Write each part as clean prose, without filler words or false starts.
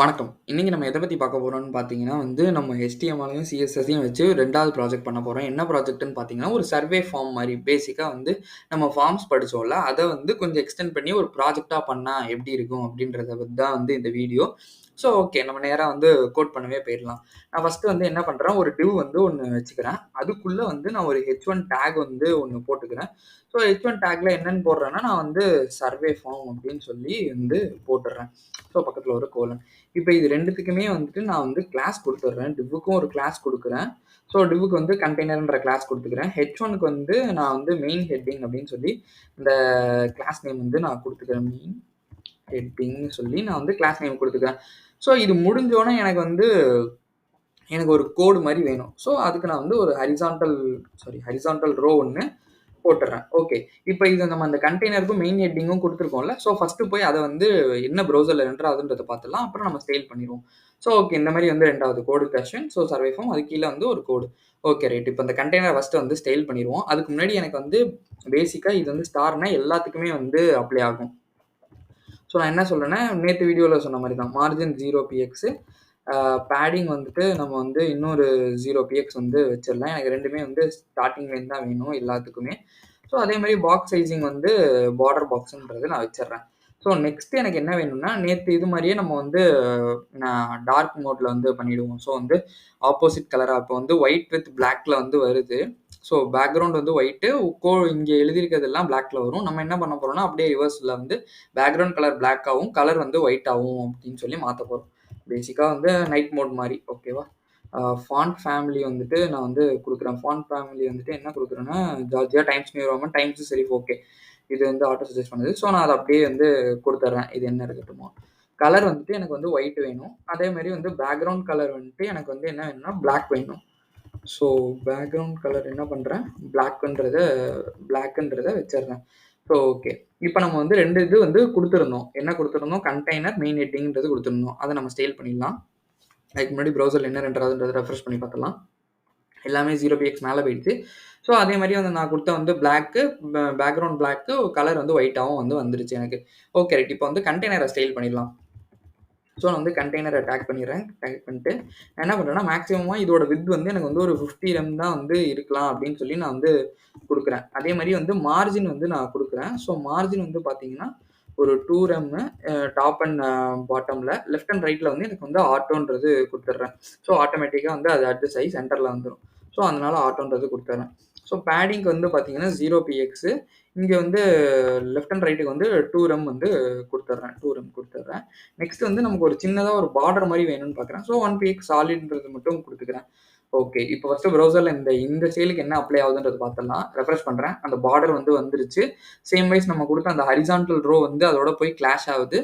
வணக்கம். இன்னைக்கு நம்ம எத பத்தி பார்க்க போறோம்னு பார்த்தீங்கன்னா நம்ம HTMLயும், CSSயும் வச்சு 2வது ப்ராஜெக்ட் பண்ண போறோம். என்ன ப்ராஜெக்ட்ன்னு பார்த்தீங்கன்னா, ஒரு சர்வே ஃபார்ம் மாரி. பேசிக்கா நம்ம ஃபார்ம்ஸ் படிச்சோம்ல, அத கொஞ்சம் எக்ஸ்டெண்ட் பண்ணி ஒரு ப்ராஜெக்ட்டா பண்ணா எப்படி இருக்கும் அப்படின்றத பத்தி தான் இந்த வீடியோ. So okay. நம்ம நேரா கோட் பண்ணவே போயிரலாம். நான் ஃபர்ஸ்ட்டு என்ன பண்றேன், ஒரு டிவ் ஒண்ணு வச்சுக்கிறேன். அதுக்குள்ள நான் ஒரு H1 டாக் ஒண்ணு போட்டுக்கிறேன். ஸோ H1 டாக்ல என்னன்னு போடுறேன்னா, நான் சர்வே ஃபார்ம் அப்படின்னு சொல்லி போட்டுடுறேன். ஸோ பக்கத்துல ஒரு கோலன். இப்ப இது 2த்துக்குமே நான் கிளாஸ் குடுத்துடுறேன். டிவ்வுக்கும் ஒரு கிளாஸ் குடுக்குறேன். So டிவ்வுக்கு கண்டெய்னர்ன்ற class குடுத்துக்கிறேன். H1க்கு நான் மெயின் ஹெட்டிங் அப்படின்னு சொல்லி இந்த கிளாஸ் நேம் நான் குடுத்துக்கிறேன். மெயின் ஹெட்டிங்ன்னு சொல்லி நான் கிளாஸ் நேம் குடுத்துக்கிறேன். ஸோ இது முடிஞ்சோனே எனக்கு ஒரு கோடு மாரி வேணும். ஸோ அதுக்கு நான் ஒரு ஹரிசான்டல் ரோ ஒண்ணு போட்டுறேன். ஓகே. இப்ப இத நம்ம அந்த கண்டெய்னருக்கும் மெயின் ஹெட்டிங்கும் குடுத்துருக்கோம்ல. ஸோ ஃபர்ஸ்ட்டு போய் அத என்ன ப்ரௌசர்ல ரெண்டர் ஆகுதுன்றத பார்த்துடலாம். அப்புறம் நம்ம ஸ்டைல் பண்ணிருவோம். So okay. இந்த மாரி 2வது கோடு வெர்ஷன். ஸோ சர்வே ஃபார்ம் அதுக்கு கீழ ஒரு கோடு. Okay right. இப்ப இந்த கண்டெய்னர ஃபர்ஸ்ட்டு ஸ்டைல் பண்ணிருவோம். அதுக்கு முன்னாடி எனக்கு பேசிக்கா இது ஸ்டார்னா எல்லாத்துக்குமே அப்ளை ஆகும். ஸோ நான் என்ன சொல்றேன்னா, நேத்து வீடியோல சொன்ன மாரி தான். மார்ஜின் 0 பிஎக்ஸ் பேடிங் நம்ம இன்னொரு 0 பிஎக்ஸ் வச்சிடலாம். எனக்கு 2மே ஸ்டார்ட்டிங்லேருந்து தான் வேணும் எல்லாத்துக்குமே. ஸோ அதே மாதிரி பாக்ஸ் சைசிங் பார்டர் பாக்ஸ்ன்றது நான் வச்சிடுறேன். ஸோ நெக்ஸ்ட் எனக்கு என்ன வேணும்னா, நேத்து இது மாதிரியே நம்ம நான் டார்க் மோட்ல பண்ணிடுவோம். ஸோ ஆப்போசிட் கலரா இப்போ ஒயிட் வித் பிளாக்ல வருது. ஸோ பேக்ரவுண்ட் ஒயிட்டு, இங்க எழுதியிருக்கிறதெல்லாம் பிளாக்ல வரும். நம்ம என்ன பண்ண போறோம்னா, அப்படியே ரிவர்ஸ்ல பேக்ரவுண்ட் கலர் பிளாக்காவும், கலர் ஒயிட் ஆகும் அப்படின்னு சொல்லி மாத்த போறோம். பேசிக்கா நைட் மோட் மாரி. ஓகேவா? ஃபாண்ட் ஃபேமிலி நான் குடுக்குறேன். ஃபாண்ட் ஃபேமிலி என்ன குடுக்குறேன்னா, Georgia, Times New Roman, Times serif okay. இது ஆட்டோ சஜெஸ்ட் பண்ணுது. ஸோ நான் அத அப்படியே குடுத்துர்றேன். இது என்ன இருக்கட்டுமோ. கலர் எனக்கு ஒயிட் வேணும். அதே மாரி பேக்கிரவுண்ட் கலர் எனக்கு என்ன வேணும்னா, பிளாக் வேணும். ஸோ பேக்கிரவுண்ட் கலர் என்ன பண்றேன், பிளாக்ன்றத வச்சிடுறேன். So okay. இப்ப நம்ம 2 இது குடுத்திருந்தோம். என்ன குடுத்திருந்தோம்? Container, main ஹெட்டிங்ன்றது குடுத்திருந்தோம். அத நம்ம ஸ்டைல் பண்ணிடலாம். அதுக்கு முன்னாடி ப்ரௌசர்ல என்ன ரெண்டர் ஆகுதுன்றத ரெஃப்ரெஷ் பண்ணி பார்த்துடலாம். எல்லாமே 0 பிஎக்ஸ் மேல போயிடுச்சு. ஸோ அதே மாரி நான் குடுத்த பிளாக்கு, பேக்கிரவுண்ட் பிளாக்கு, கலர் ஒயிட்டாவும் வந்துருச்சு எனக்கு. Okay right. இப்போ கண்டெய்னர ஸ்டைல் பண்ணிடலாம். ஸோ நான் கண்டெய்னர டாக் பண்ணிடுறேன். டாக் பண்ணிட்டு நான் என்ன பண்றேன்னா, மேக்ஸிமமா இதோட விட்த் எனக்கு ஒரு 50 ரெம் தான் இருக்கலாம் அப்படின்னு சொல்லி நான் குடுக்குறேன். அதே மாரி மார்ஜின் நான் குடுக்குறேன். ஸோ மார்ஜின் பார்த்தீங்கன்னா, ஒரு 2 ரெம் டாப் அண்ட் பாட்டம்ல, லெஃப்ட் அண்ட் ரைட்ல எனக்கு ஆட்டோன்றது குடுத்துடுறேன். ஸோ ஆட்டோமேட்டிக்கா அது அட்ஜஸ்ட் ஆகி சென்டர்ல வந்துரும். ஸோ அதனால ஆட்டோன்றது குடுத்துர்றேன். ஸோ பேடிங்க்கு பார்த்தீங்கன்னா 0 பிஎக்ஸ். இங்க லெஃப்ட் அண்ட் ரைட்டுக்கு 2 ரெம் குடுத்துர்றேன். 2 ரெம் குடுத்துர்றேன். நெக்ஸ்ட் நமக்கு ஒரு சின்னதா ஒரு பார்டர் மாரி வேணும்னு பார்க்குறேன். ஸோ 1 பிஎக்ஸ் சாலிட்ன்றது மட்டும் குடுத்துக்கிறேன். ஓகே. இப்போ ஃபர்ஸ்ட் ப்ரௌசர்ல இந்த ஸ்டைலுக்கு என்ன அப்ளை ஆகுதுன்றது பார்த்துடலாம். ரெஃப்ரெஷ் பண்றேன். அந்த பார்டர் வந்துருச்சு. சேம் வைஸ் நம்ம குடுத்த அந்த ஹரிசான்டல் ரோ அதோட போய் கிளாஷ் ஆகுது.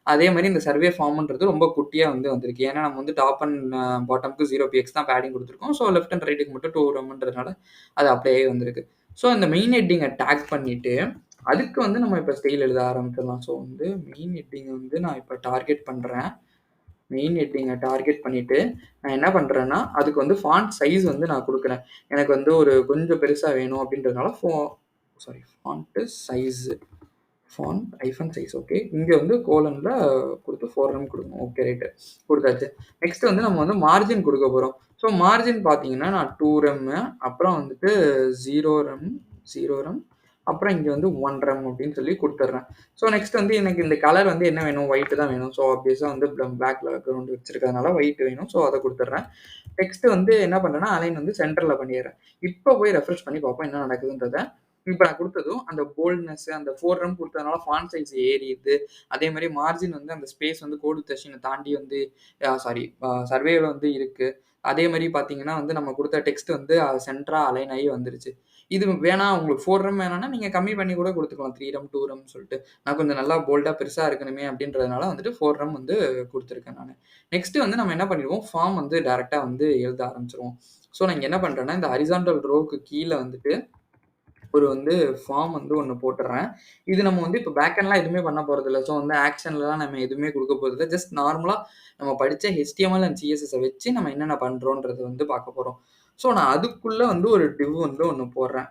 அதே மாரி இந்த சர்வே ஃபார்ம்ன்றது ரொம்ப குட்டியா வந்திருக்கு. ஏன்னா நம்ம டாப் அண்ட் பாட்டம்க்கு 0 பிஎக்ஸ் தான் பேடிங் குடுத்துருக்கோம். ஸோ லெஃப்ட் அண்ட் ரைட்டுக்கு மட்டும் 2 ரெம்ன்றதுனால அது அப்ளை ஆகி வந்திருக்கு. ஸோ இந்த மெயின் ஹெட்டிங்க டாக் பண்ணிட்டு, அதுக்கு நம்ம இப்ப ஸ்டைல் எழுத ஆரம்பிச்சிடலாம். ஸோ மெயின் ஹெட்டிங் நான் இப்ப டார்கெட் பண்றேன். மெயின் ஹெட்டிங்க டார்கெட் பண்ணிட்டு, நான் என்ன பண்றேன்னா, அதுக்கு ஃபாண்ட் சைஸ் நான் குடுக்குறேன். எனக்கு ஒரு கொஞ்சம் பெருசா வேணும் அப்படின்றதுனால font size font hyphen size okay. இங்க கோலன்ல குடுத்து 4 ரெம் குடுக்கணும். Okay right. குடுத்தாச்சு. நெக்ஸ்ட் நம்ம மார்ஜின் குடுக்க போறோம். ஸோ மார்ஜின் பார்த்தீங்கன்னா, நான் 2 ரெம் அப்புறம் 0 ரெம், 0 ரெம் அப்புறம் இங்க 1 ரெம் அப்படின்னு சொல்லி குடுத்துடுறேன். ஸோ நெக்ஸ்ட் எனக்கு இந்த கலர் என்ன வேணும்? ஒயிட் தான் வேணும். ஸோ ஆப்வியஸா பிளாக் பேக்ரவுண்ட் வச்சிருக்கிறதுனால ஒயிட் வேணும். ஸோ அத குடுத்துடுறேன். டெக்ஸ்ட் என்ன பண்றேன்னா, அலைன் சென்டர்ல பண்ணிடுறேன். இப்ப போய் ரெஃப்ரெஷ் பண்ணி பார்ப்போம் என்ன நடக்குதுன்றத. இப்ப நான் குடுத்ததும் அந்த போல்ட்னஸ் அந்த 4 ரெம் குடுத்ததுனால ஃபாண்ட் சைஸ் ஏறிடுது. அதே மாரி மார்ஜின் அந்த ஸ்பேஸ் கோட் வித் அஸ்வின தாண்டி சர்வேல இருக்கு. அதே மாரி பார்த்தீங்கன்னா நம்ம குடுத்த டெக்ஸ்ட் சென்டரா அலைன் ஆகி வந்துருச்சு. இது வேணாம் உங்களுக்கு 4 ரெம் வேணாம்னா, நீங்க கம்மி பண்ணி கூட குடுத்துக்கலாம். 3 ரெம், 2 ரெம் சொல்லிட்டு. நான் கொஞ்சம் நல்லா போல்டா பெருசா இருக்கணுமே அப்படின்றதுனால 4 ரெம் குடுத்துருக்கேன் நானு. நெக்ஸ்ட் நம்ம என்ன பண்ணிடுவோம், ஃபார்ம் டைரக்ட்டா எழுத ஆரம்பிச்சுருவோம். ஸோ நான் இங்க என்ன பண்றேன்னா, இந்த ஹரிசான்டல் ரோக்கு கீழ ஒரு ஃபார்ம் ஒண்ணு போட்டுறேன். இது நம்ம இப்ப பேக் எண்ட்லாம் எதுவுமே பண்ண போறதில்ல. ஸோ ஆக்ஷன்லலாம் நம்ம எதுவுமே குடுக்க போறதில்ல. ஜஸ்ட் நார்மலா நம்ம படிச்ச HTML அண்ட் CSS வச்சு நம்ம என்னென்ன பண்றோம்ன்றத பார்க்க போறோம். ஸோ நான் அதுக்குள்ள ஒரு டிவ் ஒண்ணு போடுறேன்.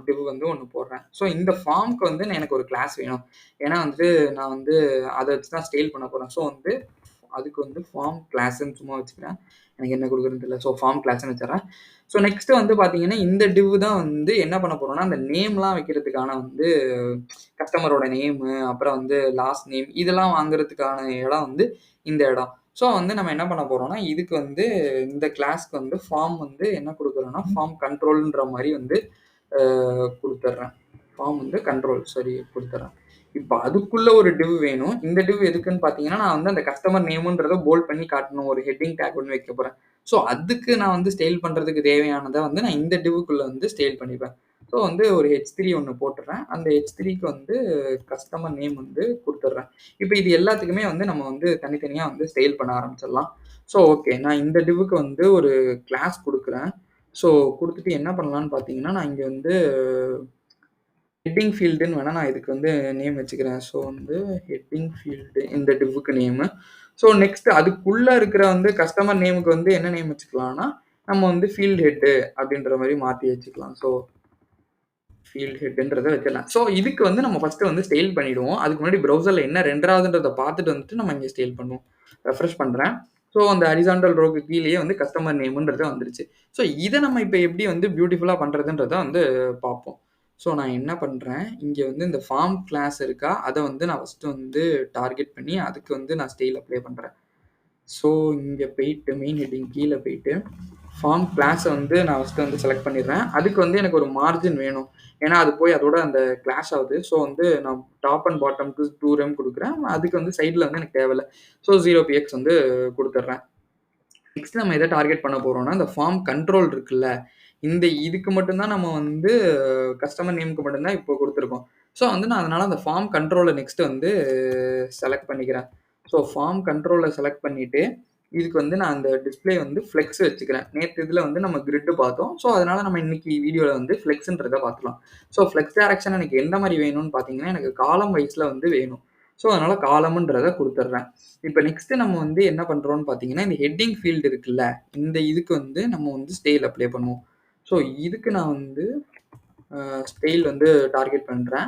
டிவ் ஒண்ணு போடுறேன். ஸோ இந்த ஃபார்ம்க்கு எனக்கு ஒரு கிளாஸ் வேணும். ஏன்னா நான் அத வச்சு தான் ஸ்டைல் பண்ண போறேன். ஸோ அதுக்கு வந்து ஃபார்ம் கிளாஸ்ன்னு சும்மா வச்சுக்கிறேன். எனக்கு என்ன குடுக்குறதுன்னு தெரியல. ஸோ ஃபார்ம் கிளாஸ்ன்னு வச்சுர்றேன். ஸோ நெக்ஸ்ட் வந்து பார்த்தீங்கன்னா, இந்த டிவ் தான் வந்து என்ன பண்ண போறோம்னா, அந்த நேம்லாம் வைக்கிறதுக்கான வந்து கஸ்டமரோட நேமு, அப்புறம் வந்து லாஸ்ட் நேம் இதெல்லாம் வாங்குறதுக்கான இடம் வந்து இந்த இடம். ஸோ வந்து நம்ம என்ன பண்ண போறோம்னா, இதுக்கு வந்து இந்த கிளாஸ்க்கு வந்து ஃபார்ம் வந்து என்ன குடுக்குறோம்னா, ஃபார்ம் கண்ட்ரோல்ன்ற மாரி வந்து குடுத்துர்றேன். ஃபார்ம் வந்து கண்ட்ரோல் சரி குடுத்துர்றேன். இப்ப அதுக்குள்ள ஒரு டிவ் வேணும். இந்த டிவ் எதுக்குன்னு பார்த்தீங்கன்னா, நான் வந்து அந்த கஸ்டமர் நேம்ன்றத போல்ட் பண்ணி காட்டணும். ஒரு ஹெட்டிங் டேக் ஒண்ணு வைக்க போறேன். ஸோ அதுக்கு நான் வந்து ஸ்டைல் பண்றதுக்கு தேவையானத வந்து நான் இந்த டிவ்வுக்குள்ள வந்து ஸ்டைல் பண்ணிப்பேன். ஸோ வந்து ஒரு H3 ஒண்ணு போட்டுறேன். அந்த H3க்கு வந்து கஸ்டமர் நேம் வந்து குடுத்துர்றேன். இப்ப இது எல்லாத்துக்குமே வந்து நம்ம வந்து தனித்தனியா வந்து ஸ்டைல் பண்ண ஆரம்பிச்சிடலாம். So okay. நான் இந்த டிவ்வுக்கு வந்து ஒரு கிளாஸ் குடுக்குறேன். ஸோ குடுத்துட்டு என்ன பண்ணலான்னு பார்த்தீங்கன்னா, நான் இங்க வந்து ஹெட்டிங் ஃபீல்டுன்னு வேணா நான் இதுக்கு வந்து நேம் வச்சுக்கிறேன். ஸோ வந்து ஹெட்டிங் ஃபீல்டு இந்த டிவ்வுக்கு நேமு. ஸோ நெக்ஸ்ட் அதுக்குள்ள இருக்கிற வந்து கஸ்டமர் நேமுக்கு வந்து என்ன நேம் வச்சுக்கலாம்னா, நம்ம வந்து ஃபீல்ட் ஹெட் அப்படின்ற மாரி மாத்தி வச்சுக்கலாம். ஸோ ஃபீல்ட் ஹெட்ன்றத வச்சிடலாம். ஸோ இதுக்கு வந்து நம்ம ஃபர்ஸ்ட் வந்து ஸ்டைல் பண்ணிடுவோம். அதுக்கு முன்னாடி ப்ரௌசர்ல என்ன ரெண்டர் ஆகுதுன்றத பார்த்துட்டு வந்துட்டு நம்ம இங்க ஸ்டைல் பண்ணுவோம். ரெஃப்ரெஷ் பண்றேன். ஸோ அந்த ஹரிசான்டல் ரோக்கு கீழயே வந்து கஸ்டமர் நேம்ன்றது வந்துருச்சு. ஸோ இத நம்ம இப்ப எப்படி வந்து பியூட்டிஃபுல்லா பண்றதுன்றத வந்து பார்ப்போம். ஸோ நான் என்ன பண்றேன், இங்க வந்து இந்த ஃபார்ம் கிளாஸ் இருக்கா, அத வந்து நான் ஃபர்ஸ்ட் வந்து டார்கெட் பண்ணி அதுக்கு வந்து நான் ஸ்டைல் அப்ளை பண்றேன். ஸோ இங்க போயிட்டு மெயின் ஹெட்டிங் கீழ போயிட்டு ஃபார்ம் கிளாஸ வந்து நான் ஃபர்ஸ்ட் வந்து செலக்ட் பண்ணிடுறேன். அதுக்கு வந்து எனக்கு ஒரு மார்ஜின் வேணும். ஏன்னா, அது போய் அதோட அந்த கிளாஷ் ஆகுது. ஸோ வந்து நான் டாப் அண்ட் பாட்டம்க்கு 2 ரெம் குடுக்குறேன். அதுக்கு வந்து சைட்ல வந்து எனக்கு தேவையில்ல. ஸோ 0 பிஎக்ஸ் வந்து குடுத்துடுறேன். நெக்ஸ்ட் நம்ம எத டார்கெட் பண்ண போறோம்னா, இந்த ஃபார்ம் கண்ட்ரோல் இருக்குல்ல, இந்த இதுக்கு மட்டும் தான் நம்ம வந்து கஸ்டமர் நேம்க்கு மட்டும் தான் இப்போ குடுத்துருக்கோம். ஸோ வந்து நான் அதனால அந்த ஃபார்ம் கண்ட்ரோல நெக்ஸ்ட் வந்து செலக்ட் பண்ணிக்கிறேன். ஸோ ஃபார்ம் கண்ட்ரோல செலக்ட் பண்ணிட்டு, இதுக்கு வந்து நான் அந்த டிஸ்ப்ளே வந்து ஃப்ளெக்ஸ் வச்சுக்கிறேன். நேத்து இதுல வந்து நம்ம கிரிட் பார்த்தோம். ஸோ அதனால நம்ம இன்னைக்கு வீடியோல வந்து ஃப்ளெக்ஸ்ன்றத பார்த்துக்கலாம். ஸோ ஃப்ளெக்ஸ் டைரக்ஷன் எனக்கு எந்த மாரி வேணும்னு பார்த்தீங்கன்னா, எனக்கு காலம் வைஸ்ல வந்து வேணும். ஸோ அதனால காலம்ன்றத குடுத்துடுறேன். இப்ப நெக்ஸ்ட் நம்ம வந்து என்ன பண்றோம்னு பார்த்தீங்கன்னா, இந்த ஹெட்டிங் ஃபீல்ட் இருக்குல்ல, இந்த இதுக்கு வந்து நம்ம வந்து ஸ்டைல் அப்ளை பண்ணுவோம். ஸோ இதுக்கு நான் வந்து ஸ்டைல் வந்து டார்கெட் பண்றேன்.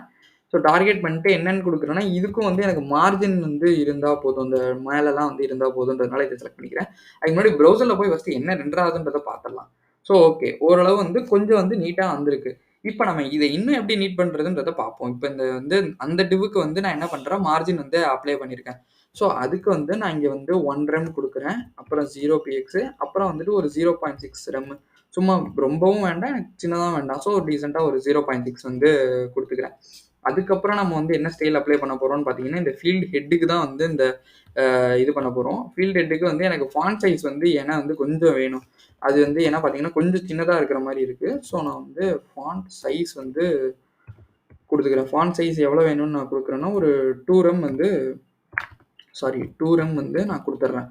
ஸோ டார்கெட் பண்ணிட்டு என்னன்னு குடுக்குறேன்னா, இதுக்கும் வந்து எனக்கு மார்ஜின் வந்து இருந்தா போதும். இந்த மேலலாம் வந்து இருந்தா போதுன்றதுனால இத செலக்ட் பண்ணிக்கிறேன். அதுக்கு முன்னாடி ப்ரௌசர்ல போய் ஃபர்ஸ்ட் என்ன ரெண்டர் ஆகுதுன்றத பார்த்துடலாம். So okay. ஓரளவு வந்து கொஞ்சம் வந்து நீட்டா வந்திருக்கு. இப்ப நம்ம இத இன்னும் எப்படி நீட் பண்றதுன்றத பார்ப்போம். இப்ப இந்த வந்து அந்த டிவ்வுக்கு வந்து நான் என்ன பண்றேன், மார்ஜின் வந்து அப்ளை பண்ணியிருக்கேன். ஸோ அதுக்கு வந்து நான் இங்க வந்து 1 ரெம் குடுக்குறேன். அப்புறம் 0 பிஎக்ஸ் அப்புறம் வந்துட்டு ஒரு 0.6 ரெம். சும்மா ரொம்பவும் வேண்டாம், எனக்கு சின்னதாவும் வேண்டாம். ஸோ டீசென்ட்டா ஒரு 0.6 வந்து குடுத்துக்கிறேன். அதுக்கப்புறம் நம்ம வந்து என்ன ஸ்டைல் அப்ளை பண்ண போறோம்னு பார்த்தீங்கன்னா, இந்த ஃபீல்ட் ஹெட்டுக்கு தான் வந்து இந்த இது பண்ண போறோம். ஃபீல்ட் ஹெட்டுக்கு வந்து எனக்கு ஃபாண்ட் சைஸ் வந்து ஏன்னா வந்து கொஞ்சம் வேணும். அது வந்து ஏன்னா பார்த்தீங்கன்னா, கொஞ்சம் சின்னதா இருக்கிற மாரி இருக்கு. ஸோ நான் வந்து ஃபாண்ட் சைஸ் வந்து குடுத்துக்கிறேன். ஃபாண்ட் சைஸ் எவ்வளோ வேணும்னு நான் குடுக்குறேன்னா, ஒரு 2 ரெம் வந்து 2 ரெம் வந்து நான் குடுத்துடுறேன்.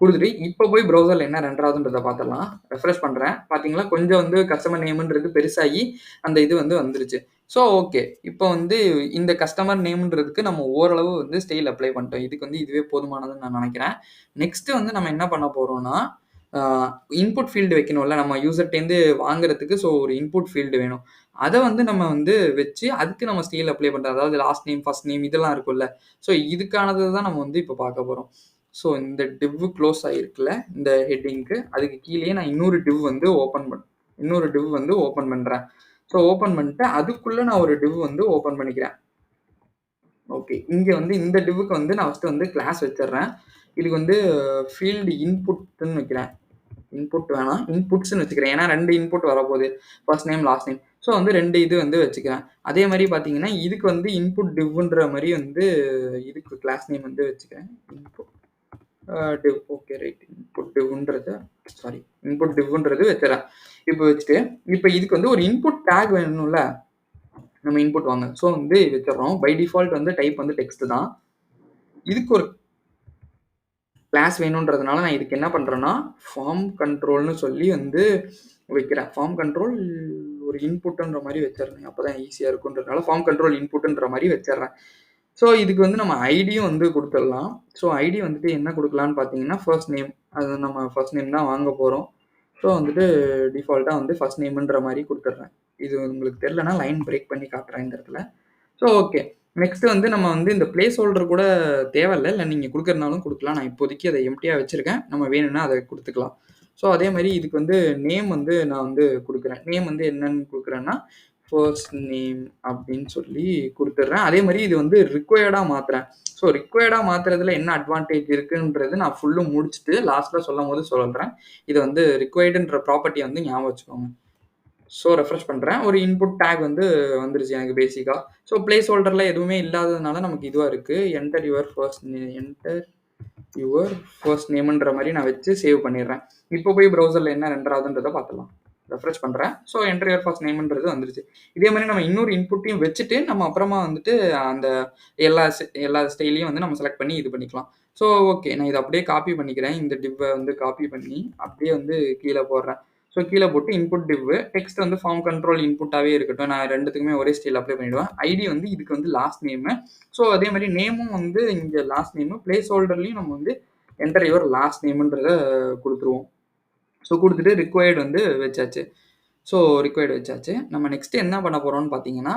குடுத்துட்டு இப்ப போய் ப்ரௌசர்ல என்ன ரெண்டர் ஆகுதுன்றத பார்த்துடலாம். ரெஃப்ரெஷ் பண்றேன். பார்த்தீங்களா, கொஞ்சம் வந்து கஸ்டமர் நேம்ன்றது பெருசாகி அந்த இது வந்து வந்துருச்சு. So okay. இப்ப வந்து இந்த கஸ்டமர் நேம்ன்றதுக்கு நம்ம ஓரளவு வந்து ஸ்டைல் அப்ளை பண்ணிட்டோம். இதுக்கு வந்து இதுவே போதுமானதுன்னு நான் நெனைக்கிறேன். நெக்ஸ்ட் வந்து நம்ம என்ன பண்ண போறோம்னா, ஆ இன்புட் ஃபீல்டு வைக்கணும்ல. நம்ம யூசர்ட்டேருந்து வாங்குறதுக்கு ஒரு இன்புட் ஃபீல்டு வேணும். அத வந்து நம்ம வந்து வச்சு, அதுக்கு நம்ம ஸ்டைல் அப்ளை பண்றோம். அதாவது லாஸ்ட் நேம், ஃபர்ஸ்ட் நேம் இதெல்லாம் இருக்கும்ல. ஸோ இதுக்கானது தான் நம்ம வந்து இப்ப பார்க்க போறோம். ஸோ இந்த டிவ் க்ளோஸ் ஆயிருக்குல்ல, இந்த ஹெட்டிங்க்கு. அதுக்கு கீழயே நான் இன்னொரு டிவ் வந்து ஓப்பன் பண்றேன். ஸோ ஓப்பன் பண்ணிட்டு, அதுக்குள்ள நான் ஒரு டிவ் வந்து ஓப்பன் பண்ணிக்கிறேன். ஓகே. இங்க வந்து இந்த டிவ்வுக்கு வந்து நான் ஃபர்ஸ்ட் வந்து கிளாஸ் வச்சுடுறேன். இதுக்கு வந்து ஃபீல்ட் இன்புட்ன்னு வைக்கிறேன். இன்புட் வேணாம். இன்புட்ஸ்ன்னு வச்சுக்கிறேன். ஏன்னா 2 இன்புட் வரப்போகுது. First name, last name. So வந்து 2 இது வந்து வச்சுக்கிறேன். அதே மாரி பார்த்தீங்கன்னா, இதுக்கு வந்து இன்புட் டிவ்ன்ற மாரி வந்து இதுக்கு கிளாஸ் நேம் வந்து வச்சுக்கிறேன். Input div okay right. Input டிவ்ன்றது வச்சுறேன். இப்ப வச்சுட்டு, இப்ப இதுக்கு வந்து ஒரு இன்புட் டேக் வேணும்ல. நம்ம இன்புட் வாங்க. ஸோ வந்து வச்சுடுறோம். பை டிஃபால்ட் வந்து டைப் வந்து டெக்ஸ்ட் தான். இதுக்கு ஒரு கிளாஸ் வேணும்ன்றதுனால நான் இதுக்கு என்ன பண்றேன்னா, ஃபார்ம் கண்ட்ரோல்ன்னு சொல்லி வந்து வைக்கிறேன். ஃபார்ம் கண்ட்ரோல் ஒரு இன்புட்ன்ற மாரி வச்சுடுறேன். அப்பதான் ஈஸியா இருக்கும்ன்றதுனால ஃபார்ம் கண்ட்ரோல் இன்புட்ன்ற மாரி வச்சுடுறேன். ஸோ இதுக்கு வந்து நம்ம ஐடியும் வந்து குடுத்துடலாம். ஸோ ஐடி வந்துட்டு என்ன குடுக்கலாம்னு பார்த்தீங்கன்னா, ஃபர்ஸ்ட் நேம். அது நம்ம ஃபர்ஸ்ட் நேம் தான் வாங்க போறோம். ஸோ வந்துட்டு டிஃபால்ட்டா வந்து ஃபர்ஸ்ட் நேம்ன்ற மாரி குடுத்துடுறேன். இது உங்களுக்கு தெரியலன்னா லைன் பிரேக் பண்ணி காட்டுறேன் இந்த இடத்துல. So okay. நெக்ஸ்ட் வந்து நம்ம வந்து இந்த பிளேஸ் ஹோல்டர் கூட தேவையில்ல. இல்ல நீங்க குடுக்கறதுனாலும் குடுக்கலாம். நான் இப்போதைக்கு அத எம்ப்டியா வச்சிருக்கேன். நம்ம வேணும்னா அத குடுத்துக்கலாம். ஸோ அதே மாரி இதுக்கு வந்து நேம் வந்து நான் வந்து குடுக்குறேன். நேம் வந்து என்னன்னு குடுக்குறேன்னா, ஃபர்ஸ்ட் நேம் அப்படின்னு சொல்லி குடுத்துடுறேன். அதே மாரி இது வந்து ரிக்வயர்டா மாத்துறேன். ஸோ ரிக்வயர்டா மாத்துறதுல என்ன அட்வான்டேஜ் இருக்குன்றது நான் ஃபுல்லும் முடிச்சுட்டு லாஸ்ட்ல சொல்லும்போது சொல்றேன். இது வந்து ரிக்வயர்டுன்ற ப்ராப்பர்ட்டிய வந்து ஞாபகம் வச்சுக்கோங்க. ஸோ ரெஃப்ரெஷ் பண்றேன். ஒரு இன்புட் டேக் வந்து வந்துருச்சு எனக்கு பேசிக்கா. ஸோ பிளேஸ் ஹோல்டர்ல எதுவுமே இல்லாததுனால நமக்கு இதுவா இருக்கு. என்டர் யுவர் ஃபர்ஸ்ட் நேம்ன்ற மாரி நான் வச்சு சேவ் பண்ணிடுறேன். இப்போ போய் ப்ரௌசர்ல என்ன ரெண்டர் ஆகுதுன்றத பார்த்துடலாம். ரெஃப்ரெஷ் பண்றேன். ஸோ என்டர் யுவர் ஃபர்ஸ்ட் நேம்ன்றது வந்துருச்சு. இதே மாரி நம்ம இன்னொரு இன்புட்டையும் வச்சுட்டு, நம்ம அப்புறமா வந்துட்டு அந்த எல்லா ஸ்டைலையும் வந்து நம்ம செலக்ட் பண்ணி இது பண்ணிக்கலாம். So okay. நான் இத அப்படியே காப்பி பண்ணிக்கிறேன். இந்த டிவ்வ வந்து காப்பி பண்ணி, அப்படியே வந்து கீழ போடுறேன். ஸோ கீழ போட்டு இன்புட் டிவ் டெக்ஸ்ட் வந்து ஃபார்ம் கண்ட்ரோல் இன்புட்டாவே இருக்கட்டும். நான் 2த்துக்குமே ஒரே ஸ்டைல் அப்ளை பண்ணிடுவேன். ஐடி வந்து இதுக்கு வந்து லாஸ்ட் நேமு. ஸோ அதே மாரி நேமும் வந்து இங்க லாஸ்ட் நேமு. பிளேஸ் ஹோல்டர்லயும் நம்ம வந்து என்டர் யுவர் லாஸ்ட் நேம்ன்றத குடுத்துருவோம். ஸோ குடுத்துட்டு ரிக்வயர்ட் வந்து வச்சாச்சு. ஸோ ரிக்வயர்ட் வச்சாச்சு. நம்ம நெக்ஸ்ட் என்ன பண்ண போறோம்னு பார்த்தீங்கன்னா,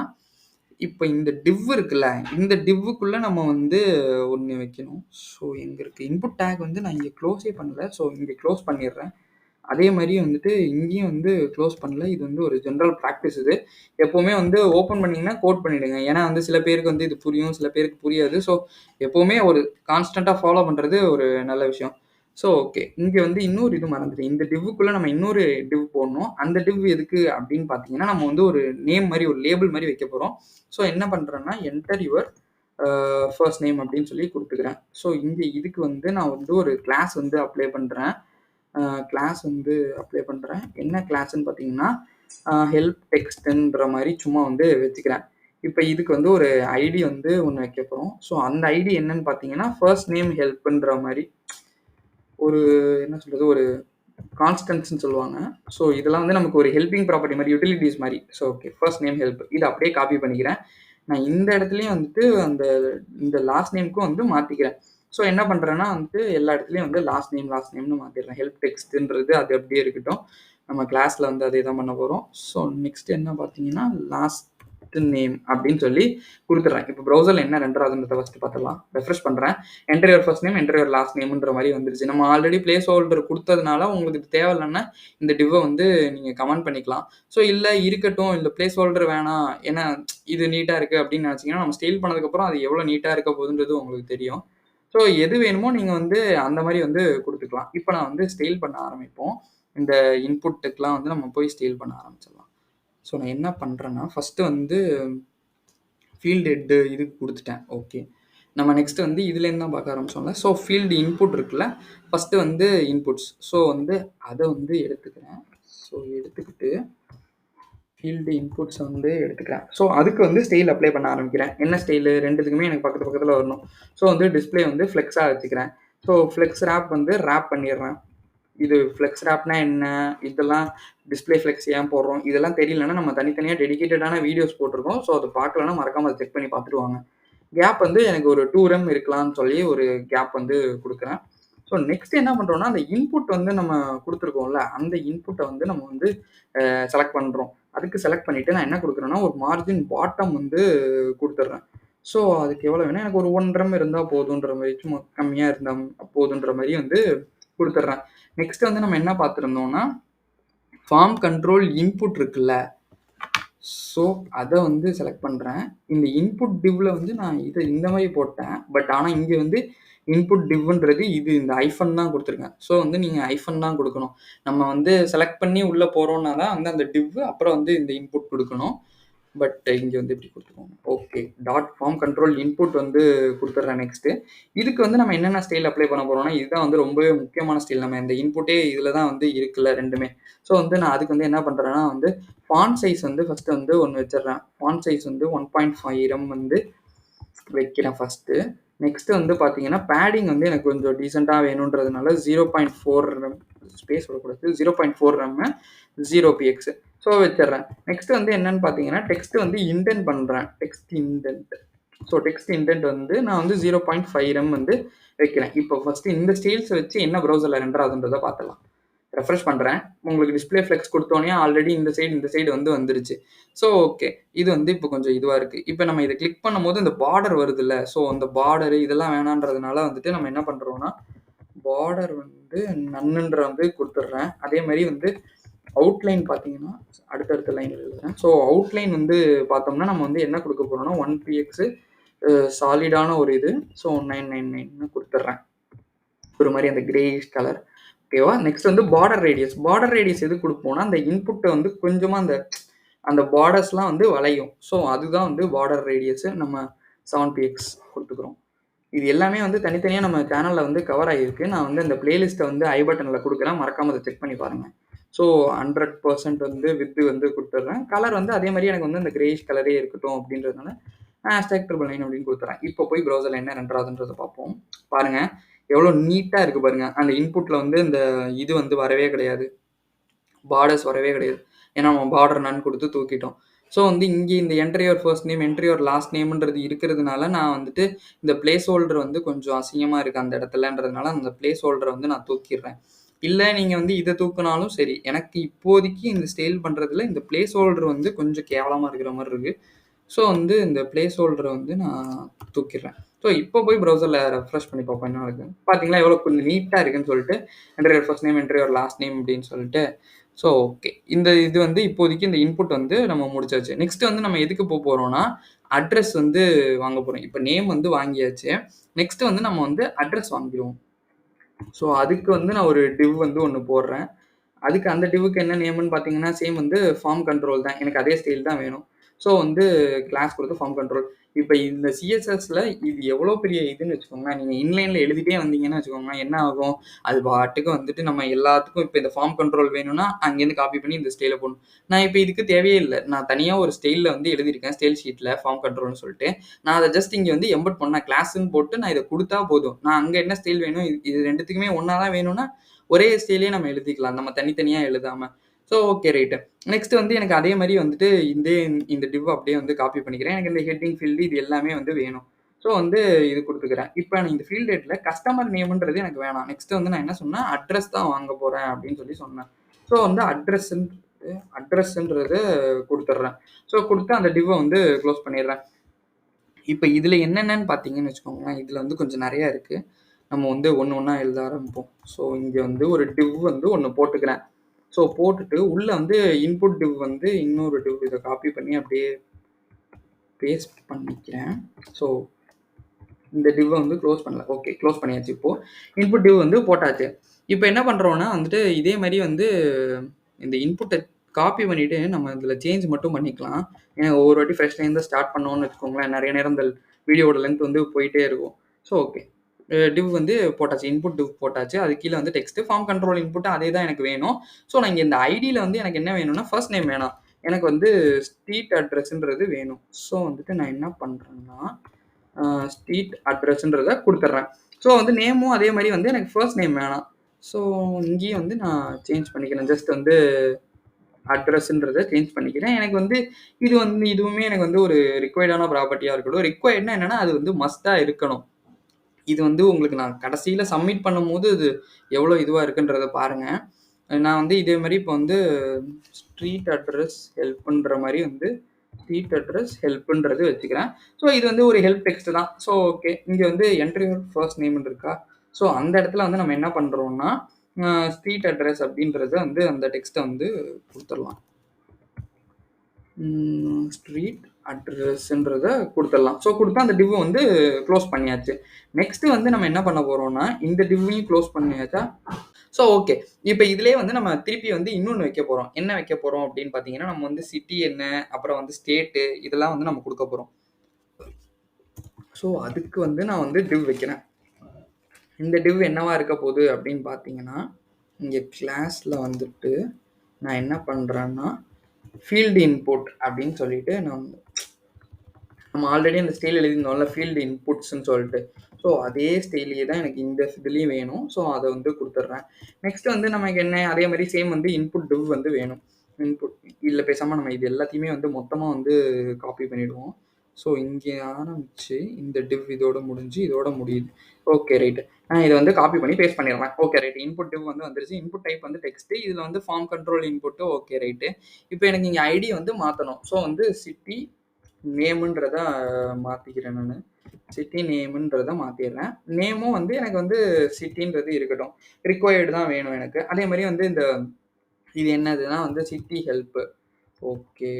இப்ப இந்த டிவ் இருக்குல்ல, இந்த டிவ்வுக்குள்ள நம்ம வந்து ஒண்ணு வைக்கணும். ஸோ எங்க இருக்கு? இன்புட் டேக் வந்து நான் இங்க க்ளோஸே பண்ணல. ஸோ இங்க க்ளோஸ் பண்ணிடுறேன். அதே மாரி வந்துட்டு இங்கேயும் வந்து க்ளோஸ் பண்ணல. இது வந்து ஒரு ஜெனரல் பிராக்டிஸ் இது. எப்பவுமே வந்து ஓப்பன் பண்ணீங்கன்னா கோட் பண்ணிடுங்க. ஏன்னா வந்து சில பேருக்கு வந்து இது புரியும், சில பேருக்கு புரியாது. ஸோ எப்பவுமே ஒரு கான்ஸ்டன்ட்டா ஃபாலோ பண்றது ஒரு நல்ல விஷயம். So okay. இங்க வந்து இன்னொரு இது மறந்துட்டேன். இந்த டிவ்வுக்குள்ள நம்ம இன்னொரு டிவ் போடணும். அந்த டிவ் எதுக்கு அப்படின்னு பார்த்தீங்கன்னா, நம்ம வந்து ஒரு நேம் மாரி ஒரு லேபிள் மாரி வைக்க போறோம். ஸோ என்ன பண்றேன்னா, என்டர் யுவர் ஃபர்ஸ்ட் நேம் அப்படின்னு சொல்லி குடுத்துக்கிறேன். ஸோ இங்க இதுக்கு வந்து நான் வந்து ஒரு கிளாஸ் வந்து அப்ளை பண்றேன். கிளாஸ் வந்து அப்ளை பண்றேன். என்ன கிளாஸ்ன்னு பார்த்தீங்கன்னா, ஹெல்ப் டெக்ஸ்ட்ன்ற மாரி சும்மா வந்து வச்சுக்கிறேன். இப்ப இதுக்கு வந்து ஒரு ஐடி வந்து ஒண்ணு வைக்க போறோம். ஸோ அந்த ஐடி என்னன்னு பார்த்தீங்கன்னா, ஃபர்ஸ்ட் நேம் ஹெல்ப்ன்ற மாரி ஒரு என்ன சொல்றது? ஒரு கான்ஸ்டன்ட்ஸ்ன்னு சொல்லுவாங்க. ஸோ இதெல்லாம் வந்து நமக்கு ஒரு ஹெல்பிங் ப்ராப்பர்ட்டி மாரி, யுட்டிலிட்டீஸ் மாரி. So okay. First name help. இத அப்படியே காப்பி பண்ணிக்கிறேன். நான் இந்த இடத்துலயும் வந்துட்டு இந்த லாஸ்ட் நேம்க்கும் வந்து மாத்திக்கிறேன். ஸோ என்ன பண்றேன்னா வந்துட்டு எல்லா இடத்துலயும் வந்து லாஸ்ட் நேம்னு மாத்திடுறேன். ஹெல்ப் டெக்ஸ்ட்ன்றது அது அப்படியே இருக்கட்டும். நம்ம கிளாஸ்ல வந்து அதே தான் பண்ண போறோம். ஸோ நெக்ஸ்ட் என்ன பார்த்தீங்கன்னா, லாஸ்ட் நேம் அப்படின்னு சொல்லி குடுத்துடுறேன். இப்போ ப்ரௌசர்ல என்ன ரெண்டர் ஆகுதுன்றத ஃபர்ஸ்ட் பார்த்துடலாம். ரெஃப்ரெஷ் பண்றேன். Enter your first name, enter your last நேம்ன்ற மாரி வந்துருச்சு. நம்ம ஆல்ரெடி பிளேஸ் ஹோல்டர் குடுத்ததுனால உங்களுக்கு இது தேவையில்லன்னா இந்த டிவ்வ வந்து நீங்க கமெண்ட் பண்ணிக்கலாம். ஸோ இல்ல இருக்கட்டும், இந்த பிளேஸ் ஹோல்டர் வேணாம். ஏன்னா இது நீட்டா இருக்கு அப்படின்னு நினைச்சீங்கன்னா, நம்ம ஸ்டைல் பண்ணதுக்கப்புறம் அது எவ்வளோ நீட்டா இருக்க போகுதுன்றது உங்களுக்கு தெரியும். ஸோ எது வேணுமோ நீங்க வந்து அந்த மாரி வந்து குடுத்துக்கலாம். இப்ப நான் வந்து ஸ்டைல் பண்ண ஆரம்பிப்போம். இந்த இன்புட்டுக்குலாம் வந்து நம்ம போய் ஸ்டைல் பண்ண ஆரம்பிச்சிடலாம். ஸோ நான் என்ன பண்றேன்னா, ஃபர்ஸ்ட் வந்து ஃபீல்ட் ஹெட் இதுக்கு குடுத்துட்டேன். ஓகே. நம்ம நெக்ஸ்ட் வந்து இதுலேருந்து தான் பார்க்க ஆரம்பிச்சோம்ல. ஸோ ஃபீல்டு இன்புட் இருக்குல்ல. ஃபர்ஸ்ட் வந்து இன்புட்ஸ். ஸோ வந்து அத வந்து எடுத்துக்கிறேன். ஸோ எடுத்துக்கிட்டு ஃபீல்டு இன்புட்ஸ் வந்து எடுத்துக்கிறேன். ஸோ அதுக்கு வந்து ஸ்டைல் அப்ளை பண்ண ஆரம்பிக்கிறேன். என்ன ஸ்டைலு? 2த்துக்குமே எனக்கு பக்கத்து பக்கத்துல வரணும். ஸோ வந்து டிஸ்ப்ளே வந்து ஃப்ளெக்ஸா வச்சுக்கிறேன். ஸோ ஃப்ளெக்ஸ் ராப் வந்து ராப் பண்ணிடுறேன். இது ஃப்ளெக்ஸ் ராப்னா என்ன? இதெல்லாம் டிஸ்ப்ளே ஃப்ளெக்ஸ் ஏன் போடுறோம்? இதெல்லாம் தெரியலன்னா நம்ம தனித்தனியா டெடிகேட்டடான வீடியோஸ் போட்டிருக்கோம். ஸோ அத பார்க்கலன்னா மறக்காம அத செக் பண்ணி பார்த்துட்டு வாங்க. கேப் வந்து எனக்கு ஒரு 2 ரெம் இருக்கலாம்னு சொல்லி ஒரு கேப் வந்து குடுக்குறேன். ஸோ நெக்ஸ்ட் என்ன பண்றோம்னா, அந்த இன்புட் வந்து நம்ம குடுத்துருக்கோம்ல, அந்த இன்புட்ட வந்து நம்ம வந்து செலக்ட் பண்றோம். அதுக்கு செலக்ட் பண்ணிட்டு நான் என்ன குடுக்குறேன்னா, ஒரு மார்ஜின் பாட்டம் வந்து குடுத்துடுறேன். ஸோ அதுக்கு எவ்வளோ வேணும்? எனக்கு ஒரு 1 ரெம் இருந்தா போதுன்ற மாரி, சும்மா கம்மியா இருந்தா போதுன்ற மாரி வந்து குடுத்துடுறேன். நெக்ஸ்ட் வந்து நம்ம என்ன பார்த்திருந்தோம்னா, ஃபார்ம் கண்ட்ரோல் இன்புட் இருக்குல்ல, ஸோ அத வந்து செலக்ட் பண்றேன். இந்த இன்புட் டிவ்ல வந்து நான் இந்த மாரி போட்டேன். பட் ஆனா இங்க வந்து இன்புட் டிவ்ன்றது இது இந்த ஹைஃபன் தான் குடுத்துருக்கேன். ஸோ வந்து நீங்க ஹைஃபன் தான் குடுக்கணும். நம்ம வந்து செலக்ட் பண்ணி உள்ள போறோம்னா தான் வந்து அந்த டிவ் அப்புறம் வந்து இந்த இன்புட் குடுக்கணும். பட் இங்க வந்து இப்படி குடுத்துக்கோங்க. Okay. Dot form control input வந்து குடுத்துடுறேன் நெக்ஸ்ட். இதுக்கு வந்து நம்ம என்னென்ன ஸ்டைல் அப்ளை பண்ண போறோம்னா, இதுதான் வந்து ரொம்பவே முக்கியமான ஸ்டைல். நம்ம இந்த இன்புட்டே இதுல தான் வந்து இருக்குல்ல 2மே. ஸோ வந்து நான் அதுக்கு வந்து என்ன பண்றேன்னா வந்து, ஃபாண்ட் சைஸ் வந்து ஃபர்ஸ்ட் வந்து ஒண்ணு வச்சுடுறேன். ஃபாண்ட் சைஸ் வந்து 1.5 ரெம் வந்து வைக்கிறேன் ஃபர்ஸ்ட்டு. நெக்ஸ்ட் வந்து பார்த்தீங்கன்னா, பேடிங் வந்து எனக்கு கொஞ்சம் டீசென்ட்டா வேணுன்றதுனால 0.4 ரெம் ஸ்பேஸ் விடக்கூடாது. 0.4 ரெம்மு 0 பிஎக்ஸ். ஸோ வச்சுடுறேன். நெக்ஸ்ட் வந்து என்னன்னு பார்த்தீங்கன்னா, டெக்ஸ்ட் வந்து இண்டென்ட் பண்றேன். Text indent. So text indent வந்து நான் வந்து 0.5 ரெம் வந்து வைக்கிறேன். இப்போ ஃபர்ஸ்ட் இந்த ஸ்டைல்ஸ் வச்சு என்ன ப்ரௌசர்ல ரெண்டர் ஆகுதுன்றத பார்த்துடலாம். ரெஃப்ரெஷ் பண்றேன். உங்களுக்கு டிஸ்ப்ளே ஃப்ளெக்ஸ் குடுத்தோனே ஆல்ரெடி இந்த சைடு வந்து வந்துருச்சு. So okay. இது வந்து இப்போ கொஞ்சம் இதுவா இருக்கு. இப்ப நம்ம இத கிளிக் பண்ணும்போது இந்த பார்டர் வருதுல்ல. ஸோ அந்த பார்டர் இதெல்லாம் வேணான்றதுனால வந்துட்டு நம்ம என்ன பண்றோம்னா, பார்டர் வந்து நன்னுன்ற வந்து குடுத்துடுறேன். அதே மாரி வந்து அவுட்லைன் பார்த்தீங்கன்னா, அடுத்தடுத்த லைன் எழுதுறேன். ஸோ அவுட்லைன் வந்து பார்த்தோம்னா, நம்ம வந்து என்ன குடுக்க போறோம்னா, 1 பிஎக்ஸ் சாலிடான ஒரு இது. ஸோ 999ன்னு குடுத்துடுறேன். ஒரு மாரி அந்த கிரேயிஷ் கலர். ஓகேவா? நெக்ஸ்ட் வந்து பார்டர் ரேடியஸ். பார்டர் ரேடியஸ் எதுக்கு குடுப்போம்னா, அந்த இன்புட்ட வந்து கொஞ்சமா அந்த அந்த பார்டர்ஸ்லாம் வந்து வளையும். ஸோ அதுதான் வந்து பார்டர் ரேடியஸ். நம்ம 7 பிஎக்ஸ் குடுத்துக்கிறோம். இது எல்லாமே வந்து தனித்தனியா நம்ம சேனல்ல வந்து கவர் ஆகியிருக்கு. நான் வந்து இந்த பிளேலிஸ்ட்ட வந்து ஐ பட்டன்ல குடுக்குறேன். மறக்காம அத செக் பண்ணி பாருங்க. ஸோ 100% வந்து வித் வந்து குடுத்துடுறேன். கலர் வந்து அதே மாரி எனக்கு வந்து அந்த கிரேயிஷ் கலரே இருக்கட்டும் அப்படின்றதுனால, #9 அப்படின்னு குடுத்துறேன். இப்போ போய் ப்ரௌசர்ல என்ன ரன் ஆகுதுன்றத பார்ப்போம். பாருங்க, எவ்வளோ நீட்டா இருக்கு பாருங்க. அந்த இன்புட்ல வந்து இந்த இது வந்து வரவே கிடையாது. பார்டர்ஸ் வரவே கிடையாது. ஏன்னா நம்ம பார்டர் நன் குடுத்து தூக்கிட்டோம். ஸோ வந்து இங்கே இந்த enter your first name, enter your last நேம்ன்றது இருக்கிறதுனால, நான் வந்துட்டு இந்த பிளேஸ் ஹோல்டர் வந்து கொஞ்சம் அசிங்கமா இருக்கு அந்த இடத்துலன்றதுனால, அந்த பிளேஸ் ஹோல்டர வந்து நான் தூக்கிடுறேன். இல்ல நீங்க வந்து இத தூக்குனாலும் சரி. எனக்கு இப்போதைக்கு இந்த ஸ்டைல் பண்றதுல இந்த பிளேஸ் ஹோல்டர் வந்து கொஞ்சம் கேவலமா இருக்கிற மாரி இருக்கு. ஸோ வந்து இந்த பிளேஸ் ஹோல்டர வந்து நான் தூக்கிடுறேன். ஸோ இப்போ போய் ப்ரௌசர்ல ரெஃப்ரெஷ் பண்ணி பார்ப்போம் என்ன நடக்குதுன்னு. பார்த்தீங்களா எவ்வளோ கொஞ்சம் நீட்டா இருக்குன்னு சொல்லிட்டு, enter your first name, enter your last name அப்படின்னு சொல்லிட்டு ஸோ ஓகே. இந்த இது வந்து இப்போதைக்கு இந்த இன்புட் வந்து நம்ம முடிச்சாச்சு. நெக்ஸ்ட் வந்து நம்ம எதுக்கு போறோம்னா, அட்ரஸ் வந்து வாங்க போறோம். இப்ப நேம் வந்து வாங்கியாச்சு. நெக்ஸ்ட் வந்து நம்ம வந்து அட்ரஸ் வாங்கிருவோம். ஸோ அதுக்கு வந்து நான் ஒரு டிவ் வந்து ஒண்ணு போடுறேன். அதுக்கு அந்த டிவ்வுக்கு என்ன நேம்ன்னு பார்த்தீங்கன்னா, சேம் வந்து ஃபார்ம் கண்ட்ரோல் தான். எனக்கு அதே ஸ்டைல் தான் வேணும். ஸோ வந்து கிளாஸ் குடுத்து ஃபார்ம் கண்ட்ரோல். இப்ப இந்த சிஎஸ்எஸ்ல இது எவ்வளோ பெரிய இதுன்னு வச்சுக்கோங்களேன். நீங்க இன்லைன்ல எழுதிட்டே வந்தீங்கன்னு வச்சுக்கோங்களேன், என்ன ஆகும்? அது பாட்டுக்கு வந்துட்டு நம்ம எல்லாத்துக்கும் இப்ப இந்த ஃபார்ம் கண்ட்ரோல் வேணும்னா, அங்கேருந்து காப்பி பண்ணி இந்த ஸ்டைல போடணும். நான் இப்ப இதுக்கு தேவையே இல்ல. நான் தனியா ஒரு ஸ்டைல்ல வந்து எழுதியிருக்கேன். ஸ்டைல் ஷீட்ல ஃபார்ம் கண்ட்ரோல்னு சொல்லிட்டு. நான் அத ஜஸ்ட் இங்க வந்து எம்பெட் பண்ணேன். கிளாஸ்ன்னு போட்டு நான் இத குடுத்தா போதும். நான் அங்க என்ன ஸ்டைல் வேணும், இது 2த்துக்குமே ஒண்ணா தான் வேணும்னா, ஒரே ஸ்டைல்லயே நம்ம எழுதிக்கலாம். நம்ம தனித்தனியா எழுதாம. So okay right. நெக்ஸ்ட் வந்து எனக்கு அதே மாரி வந்துட்டு இந்த டிவ் அப்படியே வந்து காப்பி பண்ணிக்கிறேன். எனக்கு இந்த ஹெட்டிங் ஃபீல்டு இது எல்லாமே வந்து வேணும். ஸோ வந்து இது குடுத்துக்கிறேன். இப்ப நான் இந்த ஃபீல்ட் ரேட்ல கஸ்டமர் நேம்ன்றது எனக்கு வேணாம். நெக்ஸ்ட் வந்து நான் என்ன சொன்னேன், அட்ரஸ் தான் வாங்க போறேன் அப்படின்னு சொல்லி சொன்னேன். ஸோ வந்து அட்ரஸ்ன்றத குடுத்துடுறேன். ஸோ குடுத்து அந்த டிவ்வ வந்து க்ளோஸ் பண்ணிடுறேன். இப்ப இதுல என்னென்னன்னு பார்த்தீங்கன்னு வச்சுக்கோங்களேன், இதுல வந்து கொஞ்சம் நெறைய இருக்கு. நம்ம வந்து ஒண்ணு ஒண்ணா எழுத ஆரம்பிப்போம். ஸோ இங்க வந்து ஒரு டிவ் வந்து ஒண்ணு போட்டுக்கிறேன். ஸோ போட்டுட்டு உள்ள வந்து இன்புட் டிவ் வந்து இன்னொரு டிவ் இத காப்பி பண்ணி அப்படியே பேஸ்ட் பண்ணிக்கிறேன். ஸோ இந்த டிவ்வ வந்து க்ளோஸ் பண்ணல. ஓகே க்ளோஸ் பண்ணியாச்சு இப்போ. இன்புட் டிவ் வந்து போட்டாச்சு. இப்ப என்ன பண்றோம்னா வந்துட்டு இதே மாரி வந்து இந்த இன்புட்ட காப்பி பண்ணிட்டு நம்ம இதுல சேஞ்ச் மட்டும் பண்ணிக்கலாம். ஏன்னா ஒவ்வொரு வாட்டி ஃப்ரெஷ்ல இருந்து ஸ்டார்ட் பண்ணோம்னு வச்சுக்கோங்களேன், நெறைய நேரம் இந்த வீடியோவோட லென்த் வந்து போயிட்டே இருக்கும். So okay. டிவ் வந்து போட்டாச்சு. இன்புட் டிவ் போட்டாச்சு. அதுக்கு கீழ வந்து டெக்ஸ்ட் ஃபார்ம் கண்ட்ரோல் இன்புட் அதே தான் எனக்கு வேணும். ஸோ நான் இங்க இந்த ஐடியில வந்து எனக்கு என்ன வேணும்னா, ஃபர்ஸ்ட் நேம் வேணாம். எனக்கு வந்து ஸ்ட்ரீட் அட்ரஸ்ன்றது வேணும். ஸோ வந்துட்டு நான் என்ன பண்றேன்னா, ஸ்ட்ரீட் அட்ரஸ்ன்றத குடுத்துடுறேன். ஸோ வந்து நேமும் அதே மாரி வந்து எனக்கு ஃபர்ஸ்ட் நேம் வேணாம். ஸோ இங்கேயும் வந்து நான் சேஞ்ச் பண்ணிக்கிறேன். ஜஸ்ட் வந்து அட்ரஸ்ன்றத சேஞ்ச் பண்ணிக்கிறேன். எனக்கு வந்து இது வந்து இதுவுமே எனக்கு வந்து ஒரு ரிக்வயர்டான ப்ராப்பர்ட்டியா இருக்கட்டும். ரிக்வயர்ட்னா என்னன்னா, அது வந்து மஸ்ட்டா இருக்கணும். இது வந்து உங்களுக்கு நான் கடைசியில சப்மிட் பண்ணும்போது, இது எவ்வளோ இதுவா இருக்குன்றத பாருங்க. நான் வந்து இதே மாரி இப்போ வந்து ஸ்ட்ரீட் அட்ரஸ் ஹெல்ப்ன்ற மாரி வந்து ஸ்ட்ரீட் அட்ரஸ் ஹெல்ப்ன்றது வச்சுக்கிறேன். ஸோ இது வந்து ஒரு ஹெல்ப் டெக்ஸ்ட் தான். So okay. இங்க வந்து என்டர் யுவர் ஃபர்ஸ்ட் நேம்ன்னு இருக்கா? ஸோ அந்த இடத்துல வந்து நம்ம என்ன பண்றோம்னா, ஸ்ட்ரீட் அட்ரஸ் அப்படின்றத வந்து அந்த டெக்ஸ்ட்ட வந்து குடுத்துறலாம். ஸ்ட்ரீட் அட்ரஸ்ன்றத குடுத்துடலாம். ஸோ குடுத்தா அந்த டிவ் வந்து க்ளோஸ் பண்ணியாச்சு. நெக்ஸ்ட் வந்து நம்ம என்ன பண்ண போறோம்னா, இந்த டிவ்வையும் க்ளோஸ் பண்ணியாச்சா? So okay. இப்ப இதுலயே வந்து நம்ம திருப்பி வந்து இன்னொன்னு வைக்க போறோம். என்ன வைக்க போறோம் அப்படின்னு பார்த்தீங்கன்னா, நம்ம வந்து சிட்டி என்ன, அப்புறம் வந்து ஸ்டேட்டு இதெல்லாம் வந்து நம்ம குடுக்க போறோம். ஸோ அதுக்கு வந்து நான் வந்து டிவ் வைக்கிறேன். இந்த டிவ் என்னவா இருக்க போகுது அப்படின்னு பார்த்தீங்கன்னா, இங்க கிளாஸ்ல வந்துட்டு நான் என்ன பண்றேன்னா, ஃபீல்ட் இன்புட் அப்படின்னு சொல்லிட்டு நான் நம்ம ஆல்ரெடி அந்த ஸ்டைல் எழுதியிருந்தோம்ல ஃபீல்டு இன்புட்ஸ்ன்னு சொல்லிட்டு. ஸோ அதே ஸ்டைல்லயே தான் எனக்கு இந்த இதுலயும் வேணும். ஸோ அத வந்து குடுத்துடுறேன். நெக்ஸ்ட் வந்து நமக்கு என்ன அதே மாரி சேம் வந்து இன்புட் டிவ் வந்து வேணும். இன்புட் இல்ல பேசாம நம்ம இது எல்லாத்தையுமே வந்து மொத்தமா வந்து காப்பி பண்ணிடுவோம். ஸோ இங்க ஆரம்பிச்சு இந்த டிவ் இதோட முடிஞ்சு, இதோட முடியுது. Okay right. இதை வந்து காப்பி பண்ணி பேஸ்ட் பண்ணிடுறேன். Okay right. இன்புட் டிவ் வந்து வந்துருச்சு. இன்புட் டைப் வந்து டெக்ஸ்ட். இதில் வந்து form control input. Okay right. இப்போ எனக்கு இங்கே ஐடி வந்து மாற்றணும். ஸோ வந்து சிட்டி நேமுன்றத மாற்றிக்கிறேன் நான். சிட்டி நேமுன்றதை மாற்றிடுறேன். நேமும் வந்து எனக்கு வந்து சிட்டின்றது இருக்கட்டும். ரிக்வயர்டு தான் வேணும் எனக்கு. அதே மாதிரி வந்து இந்த இது என்னதுன்னா வந்து city help. Okay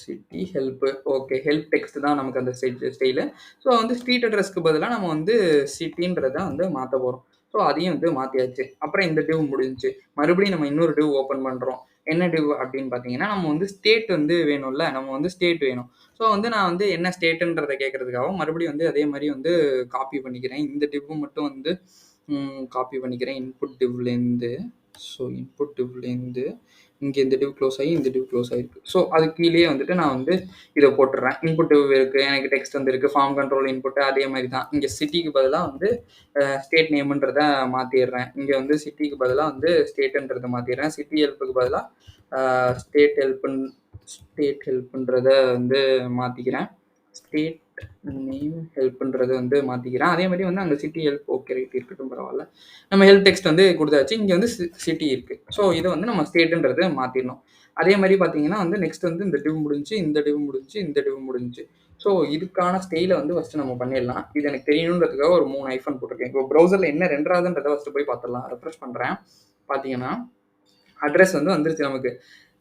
city help. Okay help text தான் நமக்கு அந்த ஸ்டைலு. ஸோ வந்து ஸ்ட்ரீட் அட்ரஸ்க்கு பதிலாக நம்ம வந்து சிட்டின்றதை வந்து மாற்ற போகிறோம். ஸோ அதையும் வந்து மாற்றியாச்சு. அப்புறம் இந்த டிவ் முடிஞ்சிச்சு. மறுபடியும் நம்ம இன்னொரு டிவ் ஓப்பன் பண்ணுறோம். என்ன டிவ் அப்படின்னு பார்த்தீங்கன்னா நம்ம வந்து ஸ்டேட் வந்து வேணும்ல, நம்ம வந்து ஸ்டேட் வேணும். ஸோ வந்து நான் வந்து என்ன ஸ்டேட்டுன்றதை கேட்கறதுக்காகவும் மறுபடியும் வந்து அதே மாதிரி வந்து காப்பி பண்ணிக்கிறேன். இந்த டிவ் மட்டும் வந்து காப்பி பண்ணிக்கிறேன் இன்புட் டிவ்லேருந்து. ஸோ இன்புட் டிவ்லேருந்து இங்கே இந்த டிவ் க்ளோஸ் ஆகி இந்த டிவ் க்ளோஸ் ஆகிருக்கு. ஸோ அது கீழே வந்துட்டு நான் வந்து இதை போட்டுடுறேன். இன்புட் டிவ் இருக்குது, எனக்கு டெக்ஸ்ட் வந்து இருக்குது, ஃபார்ம் கண்ட்ரோல் இன்புட்டு அதே மாதிரி தான். இங்கே சிட்டிக்கு பதிலாக வந்து ஸ்டேட் நேமுன்றதை மாற்றிடுறேன். இங்கே வந்து சிட்டிக்கு பதிலாக வந்து ஸ்டேட்டுன்றதை மாற்றிடுறேன். சிட்டி ஹெல்ப்புக்கு பதிலாக ஸ்டேட் ஹெல்ப்புன்றதை வந்து மாற்றிக்கிறேன். ஸ்டேட் நேம் ஹெல்ப்புன்றது வந்து மாற்றிக்கிறேன். அதே மாதிரி வந்து அங்கே சிட்டி ஹெல்ப் ஓகே ரைட் இருக்கட்டும் பரவாயில்ல. நம்ம ஹெல்ப் டெக்ஸ்ட் வந்து கொடுத்தாச்சு. இங்கே வந்து சிட்டி இருக்குது. ஸோ இதை வந்து நம்ம ஸ்டேட்டுன்றது மாற்றிடணும். அதே மாதிரி பார்த்தீங்கன்னா வந்து நெக்ஸ்ட் வந்து இந்த டிவ் முடிஞ்சு, இந்த டிவ் முடிஞ்சு, இந்த டிவ் முடிஞ்சு. ஸோ இதுக்கான ஸ்டைலை வந்து ஃபஸ்ட்டு நம்ம பண்ணிடலாம். இது எனக்கு தெரியணுன்றதுக்காக ஒரு 3 ஐஃபன் போட்டிருக்கேன். இப்போ ப்ரௌசரில் என்ன ரெண்டாவதுன்றதை ஃபஸ்ட்டு போய் பார்த்துடலாம். ரெஃப்ரெஷ் பண்ணுறேன். பார்த்தீங்கன்னா அட்ரஸ் வந்து வந்துருச்சு நமக்கு.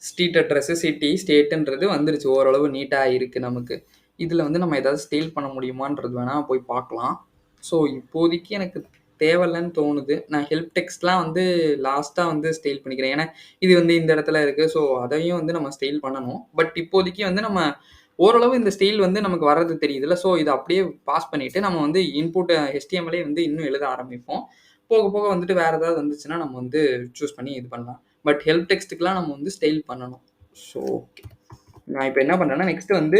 ஸ்ட்ரீட் அட்ரஸ்ஸு, சிட்டி, ஸ்டேட்டுன்றது வந்துருச்சு. ஓரளவு நீட்டாக இருக்குது நமக்கு. இதில் வந்து நம்ம ஏதாவது ஸ்டைல் பண்ண முடியுமான்றது வேணால் போய் பார்க்கலாம். ஸோ இப்போதைக்கு எனக்கு தேவையில்லைன்னு தோணுது. நான் ஹெல்ப் டெக்ஸ்ட்லாம் வந்து லாஸ்ட்டாக வந்து ஸ்டைல் பண்ணிக்கிறேன். ஏன்னா இது வந்து இந்த இடத்துல இருக்குது. ஸோ அதையும் வந்து நம்ம ஸ்டைல் பண்ணணும். பட் இப்போதைக்கு வந்து நம்ம ஓரளவு இந்த ஸ்டைல் வந்து நமக்கு வர்றது தெரியுதுல்ல. ஸோ இதை அப்படியே பாஸ் பண்ணிவிட்டு நம்ம வந்து இன்புட் HTML வந்து இன்னும் எழுத ஆரம்பிப்போம். போக போக வந்துட்டு வேறு ஏதாவது வந்துச்சுன்னா நம்ம வந்து சூஸ் பண்ணி இது பண்ணலாம். பட் ஹெல்ப் டெக்ஸ்ட்டுக்கெலாம் நம்ம வந்து ஸ்டைல் பண்ணணும். So okay. நான் இப்போ என்ன பண்ணுறேன்னா நெக்ஸ்ட்டு வந்து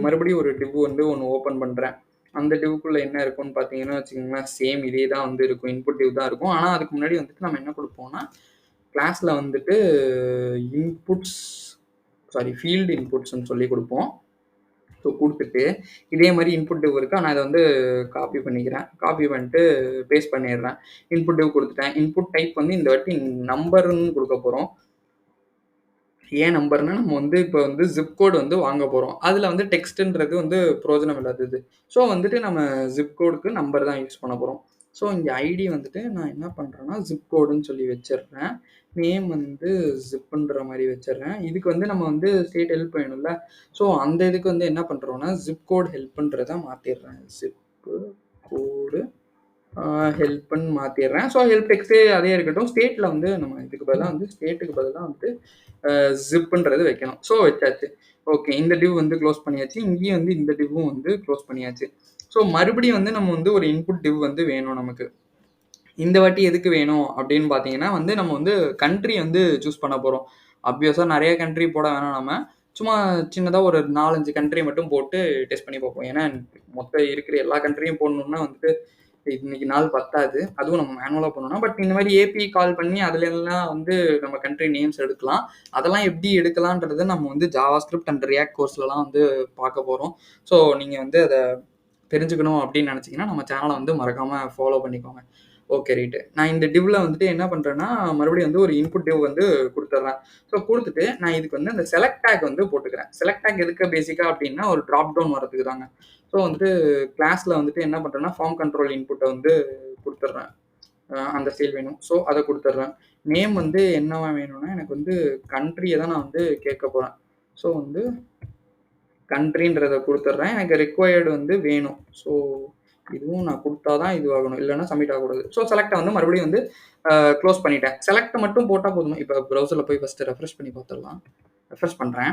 மறுபடியும் ஒரு டிவ் வந்து ஒன்று ஓப்பன் பண்ணுறேன். அந்த டிவ்க்குள்ளே என்ன இருக்குன்னு பார்த்தீங்கன்னா வச்சுக்கோங்களேன், சேம் இதே தான் வந்து இருக்கும். இன்புட் டிவ் தான் இருக்கும். ஆனால் அதுக்கு முன்னாடி வந்துட்டு நம்ம என்ன கொடுப்போம்னா கிளாஸில் வந்துட்டு ஃபீல்டு இன்புட்ஸ்ன்னு சொல்லி கொடுப்போம். ஸோ கொடுத்துட்டு இதே மாதிரி இன்புட் டிவ் இருக்குது. ஆனால் இதை வந்து காப்பி பண்ணிக்கிறேன். காப்பி பண்ணிட்டு பேஸ்ட் பண்ணிடுறேன். இன்புட் டிவ் கொடுத்துட்டேன். இன்புட் டைப் வந்து இந்த வாட்டி நம்பர்னு கொடுக்க போகிறோம். ஏன் நம்பர்னா நம்ம வந்து இப்போ வந்து ஜிப் கோடு வந்து வாங்க போகிறோம். அதில் வந்து டெக்ஸ்ட்டுன்றது வந்து பிரயோஜனம் இல்லாதது. ஸோ வந்துட்டு நம்ம ஜிப் கோடுக்கு நம்பர் தான் யூஸ் பண்ண போகிறோம். ஸோ இங்கே ஐடி வந்துட்டு நான் என்ன பண்ணுறேன்னா ஜிப் கோடுன்னு சொல்லி வச்சிடுறேன். நேம் வந்து ஜிப்புன்ற மாதிரி வச்சிடுறேன். இதுக்கு வந்து நம்ம வந்து ஸ்டேட் ஹெல்ப் வேணும்ல. ஸோ அந்த இதுக்கு வந்து என்ன பண்ணுறோன்னா ஜிப் கோட் ஹெல்ப்புன்றதை மாற்றிடுறேன். ஜிப்பு கோடு ஹெல்ப்புன்னு மாற்றிடுறேன். ஸோ ஹெல்ப் டெக்ஸ்ட்டே அதே இருக்கட்டும். ஸ்டேட்டில் வந்து நம்ம இதுக்கு பதிலாக வந்து ஸ்டேட்டுக்கு பதிலாக வந்து ஜிப்புன்றது வைக்கணும். ஸோ வச்சாச்சு. ஓகே இந்த டிவ் வந்து க்ளோஸ் பண்ணியாச்சு. இங்கேயும் வந்து இந்த டிவ்வும் வந்து க்ளோஸ் பண்ணியாச்சு. ஸோ மறுபடியும் வந்து நம்ம வந்து ஒரு இன்புட் டிவ் வந்து வேணும் நமக்கு. இந்த வாட்டி எதுக்கு வேணும் அப்படின்னு பார்த்தீங்கன்னா வந்து நம்ம வந்து கண்ட்ரி வந்து சூஸ் பண்ண போகிறோம். ஆப்வியஸாக நிறைய கண்ட்ரி போட வேணாம் நம்ம. சும்மா சின்னதாக ஒரு 4-5 கண்ட்ரி மட்டும் போட்டு டெஸ்ட் பண்ணி பார்ப்போம். ஏன்னா மொத்தம் இருக்கிற எல்லா கண்ட்ரியும் போடணும்னா வந்துட்டு இன்னைக்கு நாள் பத்தாது. அதுவும் நம்ம மேனுவலாக பண்ணணும். பட் இந்த மாதிரி ஏபி கால் பண்ணி அதுலலாம் வந்து நம்ம கண்ட்ரி நேம்ஸ் எடுக்கலாம். அதெல்லாம் எப்படி எடுக்கலான்றதை நம்ம வந்து ஜாவாஸ்கிரிப்ட் அண்ட் ரியாக்ட் கோர்ஸ்லலாம் வந்து பார்க்க போகிறோம். ஸோ நீங்கள் வந்து அதை தெரிஞ்சுக்கணும் அப்படின்னு நினச்சிங்கன்னா நம்ம சேனலை வந்து மறக்காமல் ஃபாலோ பண்ணிக்கோங்க. Okay right. நான் இந்த டிவ்வில் வந்துட்டு என்ன பண்ணுறேன்னா மறுபடியும் வந்து ஒரு இன்புட் டிவ் வந்து கொடுத்துட்றேன். ஸோ கொடுத்துட்டு நான் இதுக்கு வந்து அந்த செலக்ட் டேக் வந்து போட்டுக்கிறேன். செலக்ட் டேக் எதுக்கு பேசிக்காக அப்படின்னா ஒரு ட்ராப் டவுன் வரதுக்கு தாங்க. ஸோ வந்துட்டு கிளாஸில் வந்துட்டு என்ன பண்ணுறேன்னா ஃபார்ம் கண்ட்ரோல் இன்புட்டை வந்து கொடுத்துட்றேன். அந்த ஸ்டைல் வேணும். ஸோ அதை கொடுத்துட்றேன். நேம் வந்து என்னவா வேணும்னா எனக்கு வந்து கண்ட்ரியை தான் நான் வந்து கேட்க போகிறேன். ஸோ வந்து கண்ட்ரின்றதை கொடுத்துட்றேன். எனக்கு ரிக்வயர்டு வந்து வேணும். ஸோ இதுவும் நான் கொடுத்தா தான் இது ஆகணும். இல்லைன்னா சப்மிட் ஆகக்கூடாது. ஸோ செலக்டை வந்து மறுபடியும் வந்து க்ளோஸ் பண்ணிட்டேன். செலக்ட் மட்டும் போட்டால் போதுமா? இப்போ ப்ரௌசரில் போய் ஃபஸ்ட்டு ரெஃப்ரெஷ் பண்ணி பார்த்துடலாம். ரெஃப்ரெஷ் பண்ணுறேன்.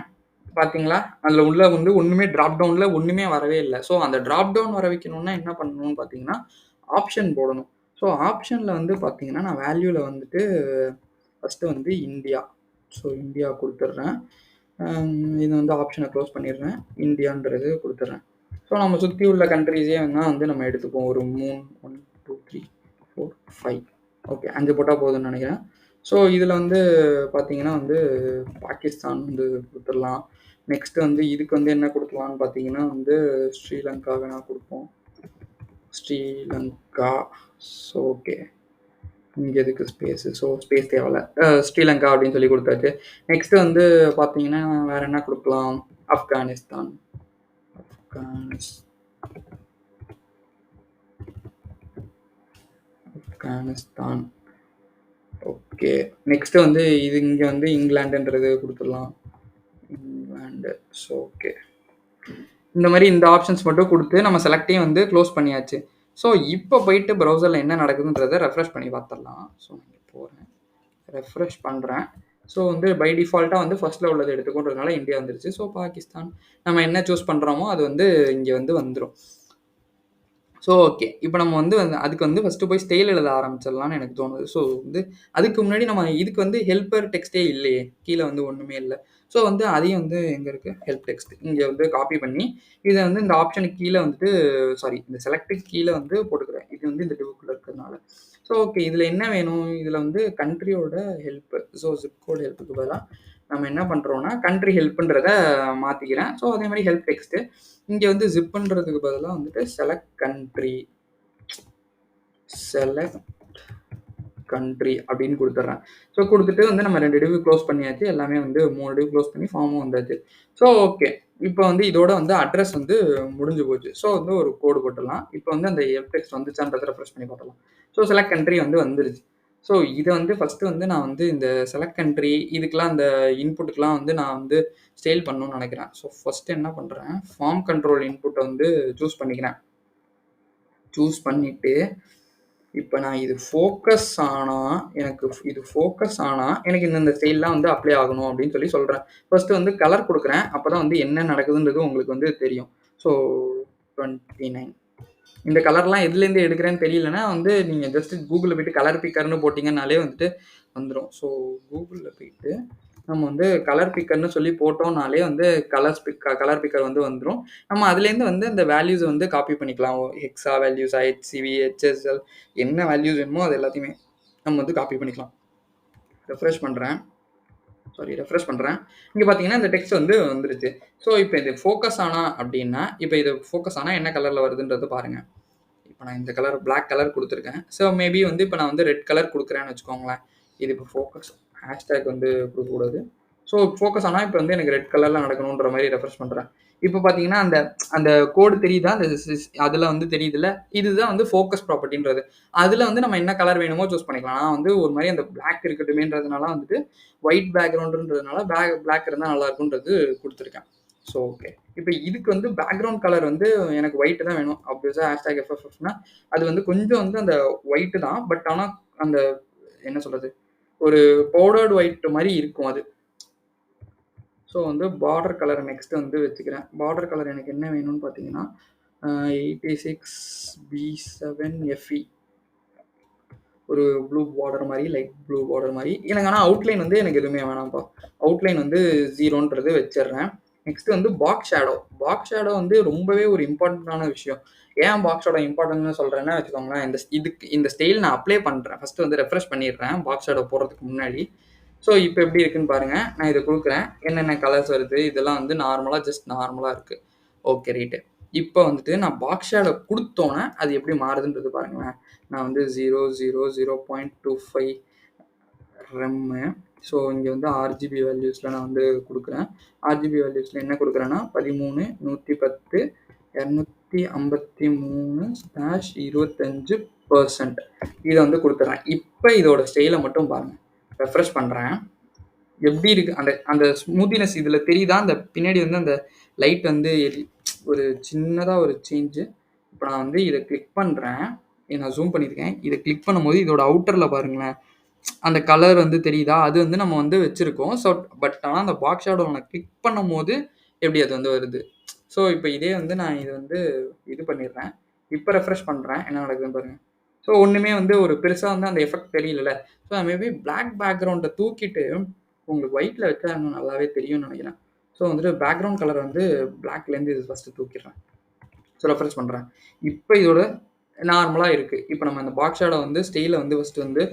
பார்த்தீங்களா? அதில் உள்ள வந்து ஒன்றுமே ட்ராப் டவுனில் ஒன்றுமே வரவே இல்லை. ஸோ அந்த ட்ராப் டவுன் வர வைக்கணும்னா என்ன பண்ணணும்னு பார்த்தீங்கன்னா ஆப்ஷன் போடணும். ஸோ ஆப்ஷனில் வந்து பார்த்தீங்கன்னா நான் வேல்யூவில் வந்துட்டு ஃபஸ்ட்டு வந்து இந்தியா. ஸோ இந்தியா கொடுத்துட்றேன். இது வந்து ஆப்ஷனை க்ளோஸ் பண்ணிடுறேன். இந்தியான்றது கொடுத்துட்றேன். ஸோ நம்ம சுற்றி உள்ள கண்ட்ரீஸே வேணால் வந்து நம்ம எடுத்துப்போம். ஒரு 3 1 2 3 4 5 ஓகே 5 போட்டால் போதும்னு நினைக்கிறேன். ஸோ இதில் வந்து பார்த்தீங்கன்னா வந்து பாகிஸ்தான் வந்து கொடுத்துடலாம். நெக்ஸ்ட்டு வந்து இதுக்கு வந்து என்ன கொடுக்கலான்னு பார்த்தீங்கன்னா வந்து ஸ்ரீலங்கா வேணால் கொடுப்போம். ஸ்ரீலங்கா. ஸோ ஓகே, இங்கே எதுக்கு ஸ்பேஸு? ஸோ ஸ்பேஸ் தேவையில்ல. ஸ்ரீலங்கா அப்படின்னு சொல்லி கொடுத்தாச்சு. நெக்ஸ்ட் வந்து பார்த்தீங்கன்னா வேற என்ன கொடுக்கலாம்? ஆப்கானிஸ்தான். ஆப்கானிஸ்தான். ஓகே, நெக்ஸ்ட் வந்து இது இங்கே வந்து இங்கிலாண்டுன்றது கொடுத்துடலாம். இங்கிலாண்டு. ஸோ ஓகே, இந்த மாதிரி இந்த ஆப்ஷன்ஸ் மட்டும் கொடுத்து நம்ம செலக்டையும் வந்து க்ளோஸ் பண்ணியாச்சு. ஸோ இப்போ போயிட்டு ப்ரௌசரில் என்ன நடக்குதுன்றதை ரெஃப்ரெஷ் பண்ணி பார்த்துடலாம். ஸோ நான் போகிறேன், ரெஃப்ரெஷ் பண்ணுறேன். ஸோ வந்து பை டிஃபால்ட்டாக வந்து ஃபர்ஸ்ட்டில் உள்ளது எடுத்துக்கொண்டதுனால இந்தியா வந்துருச்சு. ஸோ பாகிஸ்தான் நம்ம என்ன சூஸ் பண்ணுறோமோ அது வந்து இங்கே வந்து வந்துடும். ஸோ ஓகே, இப்போ நம்ம வந்து அதுக்கு வந்து ஃபஸ்ட்டு போய் ஸ்டைல் எழுத ஆரம்பிச்சிடலாம்னு எனக்கு தோணுது. ஸோ வந்து அதுக்கு முன்னாடி நம்ம இதுக்கு வந்து ஹெல்ப்பர் டெக்ஸ்ட்டே இல்லையே, கீழே வந்து ஒன்றுமே இல்லை. ஸோ வந்து அதையும் வந்து எங்கே இருக்குது ஹெல்ப் டெக்ஸ்ட், இங்கே வந்து காப்பி பண்ணி இதை வந்து இந்த ஆப்ஷனுக்கு கீழே வந்துட்டு இந்த செலக்டுக்கு கீழே வந்து போட்டுக்கிறேன். இது வந்து இந்த டிவுக்குள்ளே இருக்கிறதுனால. ஸோ ஓகே, இதில் என்ன வேணும்? இதில் வந்து கண்ட்ரியோட ஹெல்ப்பு. ஸோ ஜிப் கோட் ஹெல்ப்புக்கு பதிலாக நம்ம என்ன பண்ணுறோன்னா கண்ட்ரி ஹெல்ப்புன்றத மாற்றிக்கிறேன். ஸோ அதே மாதிரி ஹெல்ப் டெக்ஸ்ட்டு இங்கே வந்து ஜிப்புன்றதுக்கு பதிலாக வந்துட்டு செலக்ட் கண்ட்ரி அப்படின்னு கொடுத்துட்றேன். ஸோ கொடுத்துட்டு வந்து நம்ம 2 டிவ் க்ளோஸ் பண்ணியாச்சு. எல்லாமே வந்து 3 டிவ் க்ளோஸ் பண்ணி ஃபார்மும் வந்தாச்சு. ஸோ ஓகே, இப்போ வந்து இதோட வந்து அட்ரஸ் வந்து முடிஞ்சு போச்சு. ஸோ வந்து ஒரு கோடு போட்டுடலாம். இப்போ வந்து அந்த ஹெல்ப் டெக்ஸ்ட் வந்துச்சான்றதை ரெஃப்ரெஷ் பண்ணி பார்க்கலாம். ஸோ செலக்ட் கண்ட்ரி வந்து வந்துருச்சு. ஸோ இதை வந்து ஃபஸ்ட்டு வந்து நான் வந்து இந்த செலக்ட் கண்ட்ரி இதுக்கெலாம் அந்த இன்புட்டுக்கெலாம் வந்து நான் வந்து ஸ்டைல் பண்ணணும்னு நினைக்கிறேன். ஸோ ஃபஸ்ட்டு என்ன பண்ணுறேன், ஃபார்ம் கண்ட்ரோல் இன்புட்டை வந்து சூஸ் பண்ணிக்கிறேன். சூஸ் பண்ணிவிட்டு இப்போ நான் இது ஃபோக்கஸ் ஆனால் எனக்கு இந்த ஸ்டைல்லாம் வந்து அப்ளை ஆகணும் அப்படின்னு சொல்லி சொல்கிறேன். ஃபஸ்ட்டு வந்து கலர் கொடுக்குறேன். அப்போ தான் வந்து என்ன நடக்குதுன்றது உங்களுக்கு வந்து தெரியும். ஸோ 29 இந்த கலர்லாம் எதுலேருந்து எடுக்கிறேன்னு தெரியலன்னா வந்து நீங்கள் ஜஸ்ட் கூகுளில் போய்ட்டு கலர் பிக்கர்னு போட்டிங்கன்னாலே வந்துட்டு வந்துடும். ஸோ கூகுளில் போய்ட்டு நம்ம வந்து கலர் பிக்கர்னு சொல்லி போட்டோம்னாலே வந்து கலர் பிக்கர் வந்து வந்துடும். நம்ம அதுலேருந்து வந்து அந்த வேல்யூஸை வந்து காப்பி பண்ணிக்கலாம். ஹெக்ஸா வேல்யூஸ், ஹெச்சிவி, ஹெச்எஸ்எல் என்ன வேல்யூஸ் வேணுமோ அது எல்லாத்தையுமே நம்ம வந்து காப்பி பண்ணிக்கலாம். ரெஃப்ரெஷ் பண்ணுறேன். இங்கே பார்த்தீங்கன்னா இந்த டெக்ஸ்ட் வந்து வந்துருச்சு. ஸோ இப்போ இது ஃபோக்கஸ் ஆனால் அப்படின்னா இப்போ இது ஃபோக்கஸ் ஆனால் என்ன கலரில் வருதுன்றது பாருங்கள். இப்போ நான் இந்த கலர் பிளாக் கலர் கொடுத்துருக்கேன். ஸோ மேபி வந்து இப்போ நான் வந்து ரெட் கலர் கொடுக்குறேன்னு வச்சுக்கோங்களேன். இது இப்போ ஃபோக்கஸ் ஹேஷ்டேக் வந்து கொடுக்கக்கூடாது. ஸோ ஃபோக்கஸ் ஆனால் இப்போ வந்து எனக்கு ரெட் கலரில் நடக்கணுன்ற மாதிரி ரெஃப்ரெஷ் பண்ணுறேன். இப்போ பார்த்தீங்கன்னா அந்த கோடு தெரியுதா, அந்த அதில் வந்து தெரியுதுல்ல, இதுதான் வந்து ஃபோக்கஸ் ப்ராப்பர்ட்டின்றது. அதில் வந்து நம்ம என்ன கலர் வேணுமோ சூஸ் பண்ணிக்கலாம். நான் வந்து ஒரு மாதிரி அந்த பிளாக் இருக்கட்டுமேன்றதுனால வந்துட்டு ஒயிட் பேக்ரவுண்டுன்றதுனால பிளாக் இருந்தால் நல்லா இருக்குன்றது கொடுத்துருக்கேன். ஸோ ஓகே, இப்போ இதுக்கு வந்து பேக்ரவுண்ட் கலர் வந்து எனக்கு ஒயிட்டு தான் வேணும். ஆப்வியஸாக ஹேஷ்டேக் எஃப்எஃப்னா அது வந்து கொஞ்சம் வந்து அந்த ஒயிட்டு தான். பட் ஆனால் அந்த என்ன சொல்கிறது, ஒரு பவுடர்டு ஒயிட் மாதிரி இருக்கும் அது. ஸோ வந்து பார்டர் கலர் நெக்ஸ்ட் வந்து வச்சுக்கிறேன். பார்டர் கலர் எனக்கு என்ன வேணும்னு பார்த்தீங்கன்னா 86B7FE ஒரு ப்ளூ பார்டர் மாதிரி, லைட் ப்ளூ பார்டர் மாதிரி எனக்கு. ஆனால் அவுட்லைன் வந்து எனக்கு எதுவுமே வேணாம்ப்பா. அவுட்லைன் வந்து 0ன்றது வச்சிடுறேன். நெக்ஸ்ட் வந்து பாக்ஸ் ஷேடோ வந்து ரொம்பவே ஒரு இம்பார்ட்டண்ட்டான விஷயம். ஏன் பாக்ஸ் ஷேடோ இம்பார்ட்டன்ட்னு சொல்கிறேன்னா வச்சுக்கோங்களேன், இந்த ஸ்டைல் நான் அப்ளை பண்ணுறேன். ஃபஸ்ட்டு வந்து ரெஃப்ரெஷ் பண்ணிடுறேன் பாக்ஸ் ஷேடோ போடுறதுக்கு முன்னாடி. ஸோ இப்போ எப்படி இருக்குன்னு பாருங்கள். நான் இதை கொடுக்குறேன், என்னென்ன கலர்ஸ் வருது இதெல்லாம் வந்து நார்மலாக இருக்குது. Okay right. இப்போ வந்துட்டு நான் பாக்ஸ் ஷேடோ கொடுத்தோன்னே அது எப்படி மாறுதுன்றது பாருங்களேன். நான் வந்து 0.25 ரெம்மு. ஸோ இங்கே வந்து RGB வேல்யூஸில் நான் வந்து கொடுக்குறேன். RGB வேல்யூஸில் என்ன கொடுக்குறேன்னா 13, 110, 253/25% இதை வந்து கொடுத்துட்றேன். இப்போ இதோட ஸ்டைலை மட்டும் பாருங்கள். ரெஃப்ரெஷ் பண்ணுறேன். எப்படி இருக்குது அந்த ஸ்மூத்தினஸ் இதில் தெரியுதா? அந்த பின்னாடி வந்து அந்த லைட் வந்து ஒரு சின்னதாக ஒரு சேஞ்சு. இப்போ நான் வந்து இதை கிளிக் பண்ணுறேன். நான் ஜூம் பண்ணியிருக்கேன். இதை கிளிக் பண்ணும்போது இதோட அவுட்டரில் பாருங்களேன், அந்த கலர் வந்து தெரியுதா? அது வந்து நம்ம வந்து வச்சுருக்கோம். ஸோ பட் ஆனால் அந்த பாக்ஸ் ஷேடோவை நான் கிளிக் பண்ணும் போது எப்படி அது வந்து வருது. ஸோ இப்போ இதே வந்து நான் இது வந்து இது பண்ணிடுறேன். இப்போ ரெஃப்ரெஷ் பண்ணுறேன், என்ன நடக்குதுன்னு பாருங்கள். ஸோ ஒன்றுமே வந்து ஒரு பெருசாக வந்து அந்த எஃபெக்ட் தெரியல. ஸோ மேபி பிளாக் பேக்ரவுண்டை தூக்கிட்டு உங்களுக்கு ஒயிட்டில் வச்சா இன்னும் நல்லாவே தெரியும்னு நினைக்கிறேன். ஸோ வந்துட்டு பேக்ரவுண்ட் கலர் வந்து பிளாக்லேருந்து இது ஃபஸ்ட்டு தூக்கிடுறேன். ஸோ ரெஃப்ரெஷ் பண்ணுறேன். இப்போ இதோட நார்மலாக இருக்குது. இப்போ நம்ம அந்த பாக்ஸ் ஷேடோ வந்து ஸ்டைலை வந்து ஃபஸ்ட்டு வந்து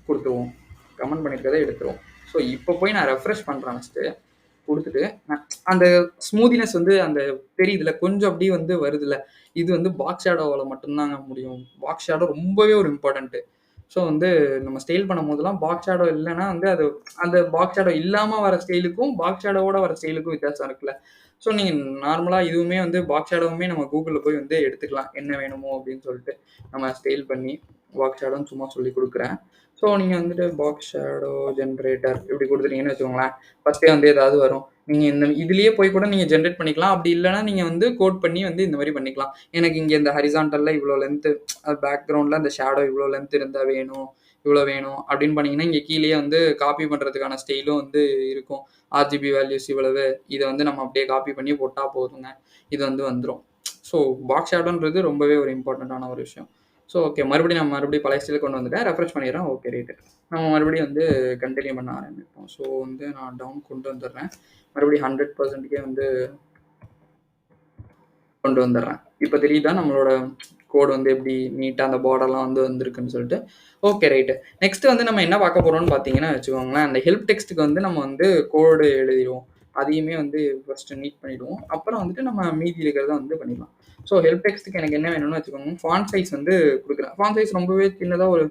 கொடுத்துருவோம். கமெண்ட் பண்ணியிருக்கதை எடுத்துருவோம். ஸோ இப்போ போய் நான் ரெஃப்ரெஷ் பண்ணுறேன் ஃபஸ்ட்டு. குடுத்துட்டு அந்த ஸ்மூத்தினஸ் வந்து அந்த தெரியுதுல்ல, கொஞ்சம் அப்படியே வந்து வருதுல்ல. இது வந்து பாக்ஸ் ஷேடோவால மட்டும் தாங்க முடியும். பாக்ஸ் ஷேடோ ரொம்பவே ஒரு இம்பார்ட்டன்ட். ஸோ வந்து நம்ம ஸ்டைல் பண்ணும்போதெல்லாம் பாக்ஸ் ஷேடோ இல்லன்னா வந்து அது அந்த பாக்ஸ் ஷேடோ இல்லாம வர ஸ்டைலுக்கும், பாக்ஸ் ஷேடோவோட வர ஸ்டைலுக்கும் வித்தியாசம் இருக்குல்ல. ஸோ நீங்க நார்மலா இதுவுமே வந்து பாக்ஸ் ஷேடோவுமே நம்ம கூகுள்ல போய் வந்து எடுத்துக்கலாம். என்ன வேணுமோ அப்படின்னு சொல்லிட்டு. நம்ம ஸ்டைல் பண்ணி பாக்ஸ் ஷேடோன்னு சும்மா சொல்லிக் குடுக்குறேன். ஸோ நீங்க வந்துட்டு பாக்ஸ் ஷேடோ ஜெனரேட்டர் இப்படி குடுத்துட்டீங்கன்னு வச்சுக்கோங்களேன். ஃபர்ஸ்ட்டே வந்து ஏதாவது வரும். நீங்க இந்த இதுலயே போய் கூட நீங்க ஜெனரேட் பண்ணிக்கலாம். அப்படி இல்லன்னா நீங்க வந்து கோட் பண்ணி வந்து இந்த மாரி பண்ணிக்கலாம். எனக்கு இங்க இந்த ஹாரிசான்டல்ல இவ்வளோ லென்த் பேக்கிரவுண்ட்ல அந்த ஷேடோ இவ்வளோ லென்த் இருந்தா வேணும். இவ்வளோ வேணும் அப்படின்னு பண்ணீங்கன்னா, இங்க கீழயே வந்து காப்பி பண்றதுக்கான ஸ்டைலும் வந்து இருக்கும். ஆர்ஜிபி வேல்யூஸ் இவ்வளவு. இத வந்து நம்ம அப்படியே காப்பி பண்ணி போட்டா போதுங்க. இது வந்து வந்துரும். ஸோ பாக்ஸ் ஷேடோன்றது ரொம்பவே ஒரு இம்பார்ட்டன்ட்டான ஒரு விஷயம். So okay. மறுபடியும் பழைய ஸ்டைலுக்கு கொண்டு வந்துட்டேன். ரெஃப்ரெஷ் பண்ணிடுறேன். Okay right. நம்ம மறுபடியும் வந்து கன்டின்யூ பண்ண ஆரம்பிப்போம். ஸோ வந்து நான் டவுன் கொண்டு வந்துடுறேன். மறுபடியும் 100%க்கே வந்து கொண்டு வந்துடுறேன். இப்போ தெரியுதா நம்மளோட கோட் வந்து எப்படி நீட்டா அந்த பார்டர்லாம் வந்து வந்திருக்குன்னு சொல்லிட்டு. Okay right. நெக்ஸ்ட் வந்து நம்ம என்ன பார்க்க போறோம்னு பார்த்தீங்கன்னா வச்சுக்கோங்களேன், அந்த ஹெல்ப் டெக்ஸ்ட்டுக்கு வந்து நம்ம வந்து கோடு எழுதிருவோம். அதையுமே வந்து ஃபர்ஸ்ட் நீட் பண்ணிடுவோம். அப்புறம் வந்துட்டு நம்ம மீதி இருக்கிறத வந்து பண்ணிடலாம். ஸோ ஹெல்ப் டெக்ஸ்ட்டுக்கு எனக்கு என்ன வேணும்னு வச்சுக்கோங்க, ஃபாண்ட் சைஸ் வந்து குடுக்குறேன். ஃபாண்ட் சைஸ் ரொம்பவே சின்னதா ஒரு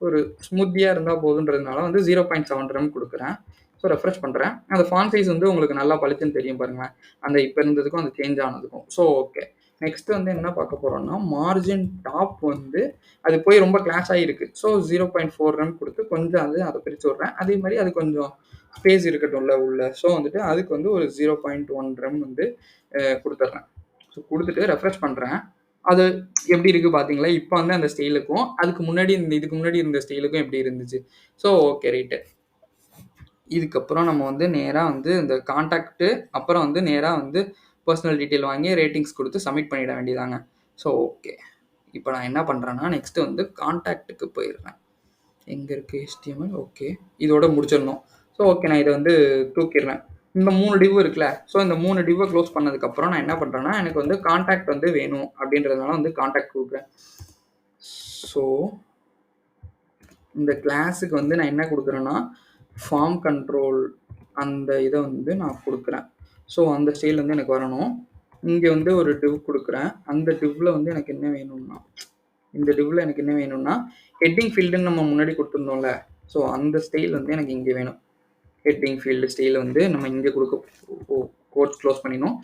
ஒரு ஸ்மூத்தியா இருந்தா போதுன்றதுனால வந்து 0.7 ரெம் குடுக்குறேன். ஸோ ரெஃப்ரெஷ் பண்றேன். அந்த ஃபாண்ட் சைஸ் வந்து உங்களுக்கு நல்லா பளிச்சுன்னு தெரியும் பாருங்களேன். அந்த இப்ப இருந்ததுக்கும் அந்த சேஞ்ச் ஆனதுக்கும். So okay. நெக்ஸ்ட் வந்து என்ன பார்க்க போறோம்னா, மார்ஜின் டாப் வந்து அது போய் ரொம்ப கிளாஷ் ஆகிருக்கு. ஸோ 0.4 ரெம் குடுத்து கொஞ்சம் அத பிரிச்சு விடுறேன். அதே மாரி அது கொஞ்சம் ஸ்பேஸ் இருக்கட்டும்ல உள்ள. ஸோ வந்துட்டு அதுக்கு வந்து ஒரு 0.1 ரெம் வந்து குடுத்துடுறேன். ஸோ குடுத்துட்டு ரெஃப்ரெஷ் பண்றேன். அது எப்படி இருக்கு பார்த்தீங்களா? இப்ப வந்து அந்த ஸ்டைலுக்கும், இதுக்கு முன்னாடி இருந்த ஸ்டைலுக்கும் எப்படி இருந்துச்சு? So okay right. இதுக்கப்புறம் நம்ம வந்து நேரா வந்து இந்த கான்டாக்ட் அப்புறம் வந்து நேரா வந்து பெர்சனல் டீட்டெயில் வாங்கி ரேட்டிங்ஸ் குடுத்து சப்மிட் பண்ணிட வேண்டியதாங்க. So okay. இப்ப நான் என்ன பண்றேன்னா, நெக்ஸ்ட் வந்து கான்டாக்ட்க்கு போயிடுறேன். எங்க இருக்கு HTML? ஓகே. இதோட முடிச்சிடணும். So okay. நான் இத வந்து தூக்கிடுறேன். இந்த 3 டிவ் இருக்குல்ல. ஸோ இந்த 3 டிவ்வ க்ளோஸ் பண்ணதுக்கப்புறம் நான் என்ன பண்றேன்னா, எனக்கு வந்து கான்டாக்ட் வந்து வேணும் அப்படின்றதுனால வந்து கான்டாக்ட் குடுக்குறேன். ஸோ இந்த கிளாஸுக்கு வந்து நான் என்ன குடுக்குறேன்னா, ஃபார்ம் கண்ட்ரோல் அந்த இத வந்து நான் குடுக்குறேன். ஸோ அந்த ஸ்டைல் வந்து எனக்கு வரணும். இங்க வந்து ஒரு டிவ் குடுக்குறேன். அந்த டிவ்ல வந்து எனக்கு என்ன வேணும்னா, இந்த டிவ்ல எனக்கு என்ன வேணும்னா, ஹெட்டிங் ஃபீல்டுன்னு நம்ம முன்னாடி குடுத்துருந்தோம்ல. ஸோ அந்த ஸ்டைல் வந்து எனக்கு இங்க வேணும். ஹெட்டிங் ஃபீல்டு ஸ்டைல் வந்து நம்ம இங்க கோட்ஸ் க்ளோஸ் பண்ணிடணும்.